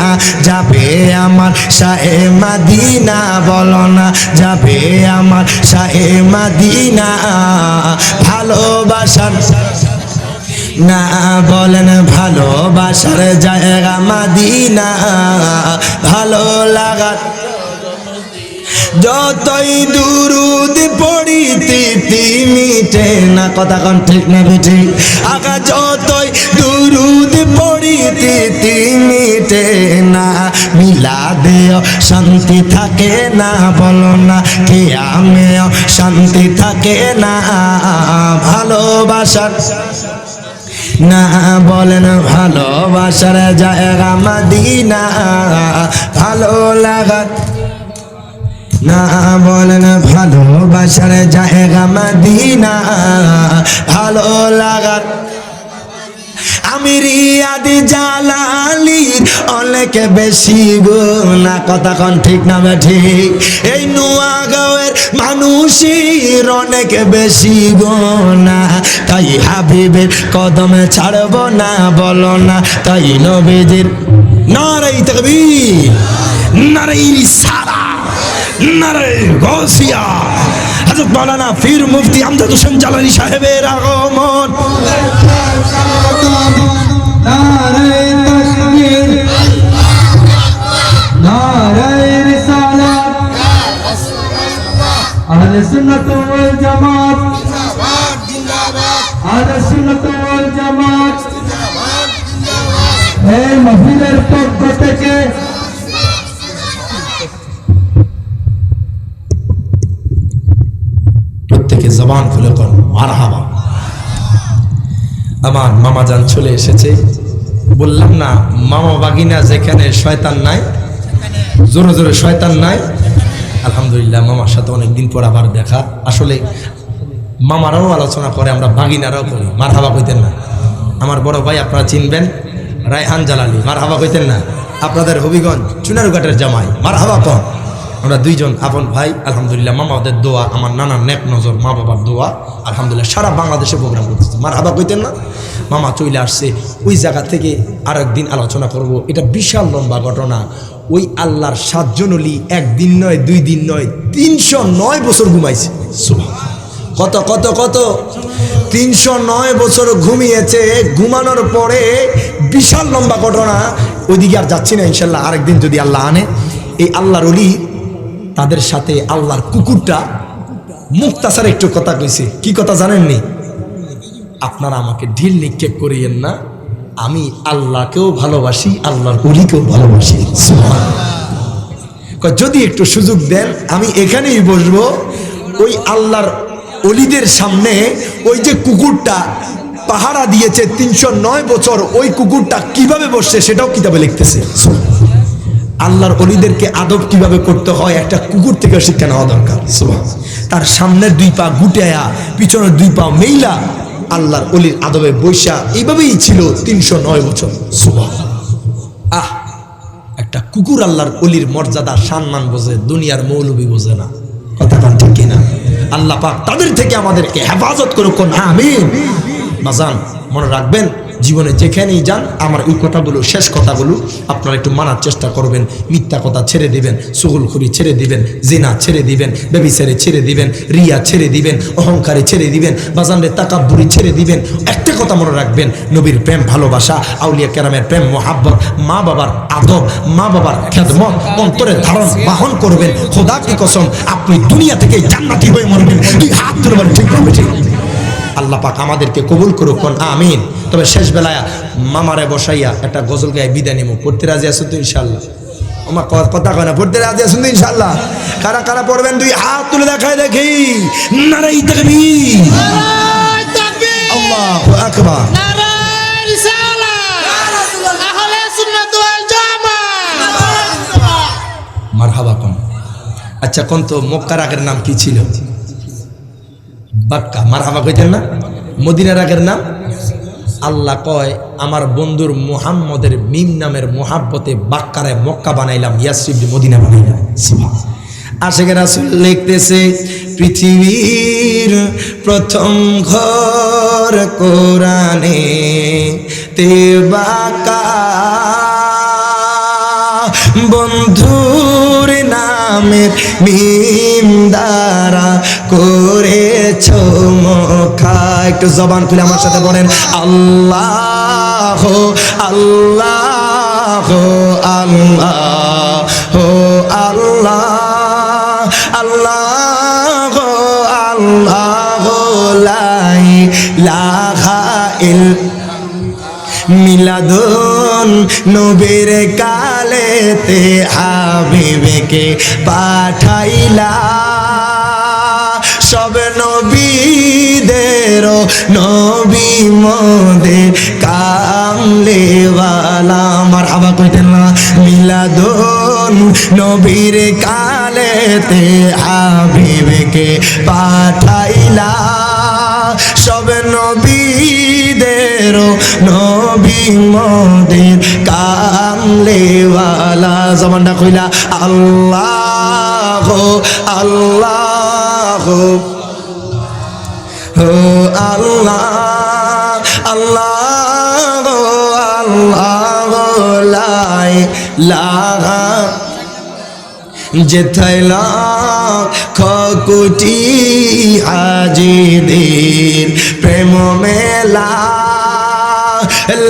যাবে আমার শাহে মদিনা বলো না যাবে আমার শাহে মদিনা ভালোবাসার না বলেন ভালোবাসার জায়গা মদিনা ভালো লাগা যতই দুরুদ পড়িতে মিটে না কথা কোন ঠিক না বেঠি আগা যতই দুরুদ পড়িতে মিটে না মিলাদেও শান্তি থাকে না বলো না কিয়ামেও শান্তি থাকে না ভালোবাসার না বলেন ভালোবাসার জায়গা মদিনা ভালো লাগা না বলেন ভালোবাসার জায়গা মদিনা ভালো লাগা আমি রিয়াদি জালালির অনেক বেশি গুণা কথা কোন ঠিক না ঠিক এই নোয়াগাঁওয়ের মানুষের অনেক বেশি গুণা তাই হাবিবের কদমে ছাড়বো না বলো না তাই নবীজির নারে তাকবীর নারে রিসালা নারে গাউসিয়া হযরত মাওলানা পীর মুফতি আমজাদ হোসেন জালানী সাহেবের আগমন নারে তাকবীর নারে রিসালাত আহলে সুন্নাত ওয়াল জামাত জিন্দাবাদ জিন্দাবাদ আহলে সুন্নাত ওয়াল জামাত জিন্দাবাদ জিন্দাবাদ এই মাহফিলের পক্ষ থেকে প্রত্যেকে জবান খুলে কোন মারহাবা আমার মামা জান চলে এসেছে বললাম না মামা বাগিনা যেখানে শয়তান নাই জোরে জোরে শয়তান নাই আলহামদুলিল্লাহ মামার সাথে অনেকদিন পর আবার দেখা আসলে মামারাও আলোচনা করে আমরা বাগিনারাও করি মারহাবা কইতেন না আমার বড় ভাই আপনারা চিনবেন রায়হান জালালি মারহাবা কইতেন না আপনাদের হবিগঞ্জ চুনারুঘাটের জামাই মারহাবা কন আমরা দুইজন আপন ভাই আলহামদুলিল্লাহ মামাদের দোয়া আমার নানার নেক নজর মা বাবার দোয়া আলহামদুলিল্লাহ সারা বাংলাদেশে প্রোগ্রাম করতেছে মারহাবা কইতেন না মামা চলে আসছে ওই জায়গা থেকে আরেকদিন আলোচনা করব এটা বিশাল লম্বা ঘটনা ওই আল্লাহর 7 জন ওলি একদিন নয় 2 দিন নয় 309 বছর ঘুমাইছে কত কত কত 309 বছর ঘুমিয়েছে ঘুমানোর পরে বিশাল লম্বা ঘটনা ওইদিকে আর যাচ্ছি না ইনশাল্লাহ আরেকদিন যদি আল্লাহ আনে এই আল্লাহর ওলি তাদের সাথে আল্লাহর কুকুরটা মুক্তাসার একটু কথা কইছে কি কথা জানেননি আপনারা আমাকে ঢিল নিক্ষেপ করিয়েন না আমি আল্লাহকেও ভালোবাসি আল্লাহর ওলিকেও ভালোবাসি সুবহানাল্লাহ যদি একটু সুযোগ দেন আমি এখানেই বসবো ওই আল্লাহর ওলিদের সামনে ওই যে কুকুরটা পাহারা দিয়েছে 309 বছর ওই কুকুরটা কিভাবে বসছে সেটাও কিতাবে লিখতেছে আল্লাহর ওলিদেরকে আদব কিভাবে করতে হয় একটা কুকুর থেকে শিক্ষা নেওয়া দরকার সুবহানাল্লাহ তার সামনের 2 পা গুটায়া পিছনের 2 পা মেইলা আল্লাহর ওলির আদবে বৈশা এইভাবেই ছিল 309 বছর সুবহানাল্লাহ একটা কুকুর আল্লাহর ওলির মর্যাদা সম্মান বোঝে দুনিয়ার মৌলবি বোঝে না কথা কান ঠিক কিনা আল্লাহ পাক তাদের থেকে আমাদেরকে হেফাজত করুক আমিন বাজান মনে রাখবেন জীবনে যেখানেই যান আমার এই কথাগুলো শেষ কথাগুলো আপনারা একটু মানার চেষ্টা করবেন মিথ্যা কথা ছেড়ে দিবেন সুগুলখুরি ছেড়ে দিবেন জিনা ছেড়ে দিবেন ব্যভিচারে ছেড়ে দিবেন রিয়া ছেড়ে দিবেন অহংকারে ছেড়ে দিবেন বাজানরে তাকাব্বুরি ছেড়ে দিবেন একটা কথা মনে রাখবেন নবীর প্রেম ভালোবাসা আউলিয়া কেরামের প্রেম মোহাব্বত মা বাবার আদব মা বাবার খেদমত অন্তরে ধারণ বাহন করবেন খোদা কি কসম আপনি দুনিয়া থেকে জান্নাতি হয়ে মরবেন দুই হাত ধরে ঠিক হবে ঠিক আল্লাহ পাক আমাদেরকে কবুল করুক আমিন তবে শেষ বেলায় মামারে বসাইয়া একটা গজল গায়ে বিদায় নেব পড়তে রাজি আছো তো ইনশাআল্লাহ আমার কথা কয় না পড়তে রাজি আছেন তো ইনশাআল্লাহ কারা কারা পড়বেন দুই হাত তুলে দেখায় দেখি নারাই তাকবীর নারাই তাকবীর আল্লাহু আকবার নারাই রিসালাত আহলে সুন্নাত ওয়াল জামাত মারহাবা কোন আচ্ছা কোন তো মক্কার আগের নাম কি ছিল বাক্কা মারহাবা কইতেন না মদিনার আগের নাম আল্লাহ কয় আমার বন্ধুর মুহাম্মদের মিম নামের মোহাব্বতে বাক্কারে মক্কা বানাইলাম, ইয়াসরিব মদিনা বানাইলাম। আশেকের রাসূল লিখতেছে পৃথিবীর প্রথম ঘর কোরআনে তে বাঁকা, বন্ধুর নামের মিম দ্বারা করেছ মুখা। একটু জবান খুলে আমার সাথে বলেন আল্লাহ আল্লাহ আল্লাহ আল্লাহ আল্লাহ আল্লাহ লা ইলাহা ইল্লাল্লাহ। মিলাদুন নবীর কালেতে হাবিবকে পাঠাইলা, সব নবীদের নবী মোদের কামলেওয়ালা। মারহাবা কইতেন না। মিলাদুন নবীর কালেতে হাবিবকে পাঠাইলা, সব নবীদের নবী মোদের কামলেওয়ালা। জবানটা কইলা আল্লাহ আল্লাহ আল্লাহ আল্লাহ আল্লাহ লা ইলাহা। যেথায় লাখ কোটি হাজিদের প্রেম মেলা,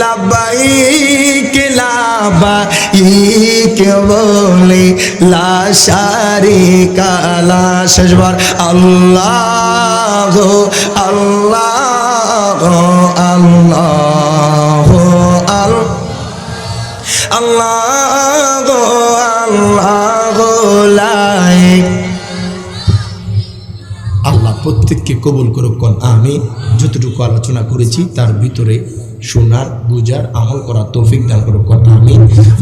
লাব্বাইক লাব্বাইক বলে লা শারিকা লা। শেষবার আল্লাহ আল্লাহ আল্লাহ আল্লাহ আল্লাহ আল্লাহ প্রত্যেককে কবুল করুক। আমি যতটুকু আলোচনা করেছি তার ভিতরে শোনার বুঝার আমল করার তৌফিক দান করুক। আমি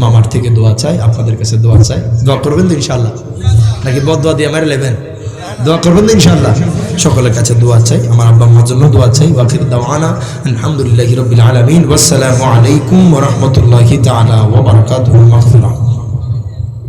মামার থেকে দোয়া চাই, আপনাদের কাছে দোয়া চাই। দোয়া করবেন তো ইনশাআল্লাহ, নাকি বদদোয়া দিয়ে মেরে নেবেন? দোয়া করবেন তো ইনশাআল্লাহ। সকলের কাছে দোয়া চাই, আমার আব্বা আম্মার জন্য দোয়া চাই। ওয়াখির দাওয়ানা আলহামদুলিল্লাহি রাব্বিল আলামিন। ওয়াসসালামু আলাইকুম ওয়া রাহমাতুল্লাহি তাআলা ওয়া বারাকাতুহু। মাগফিরাহ।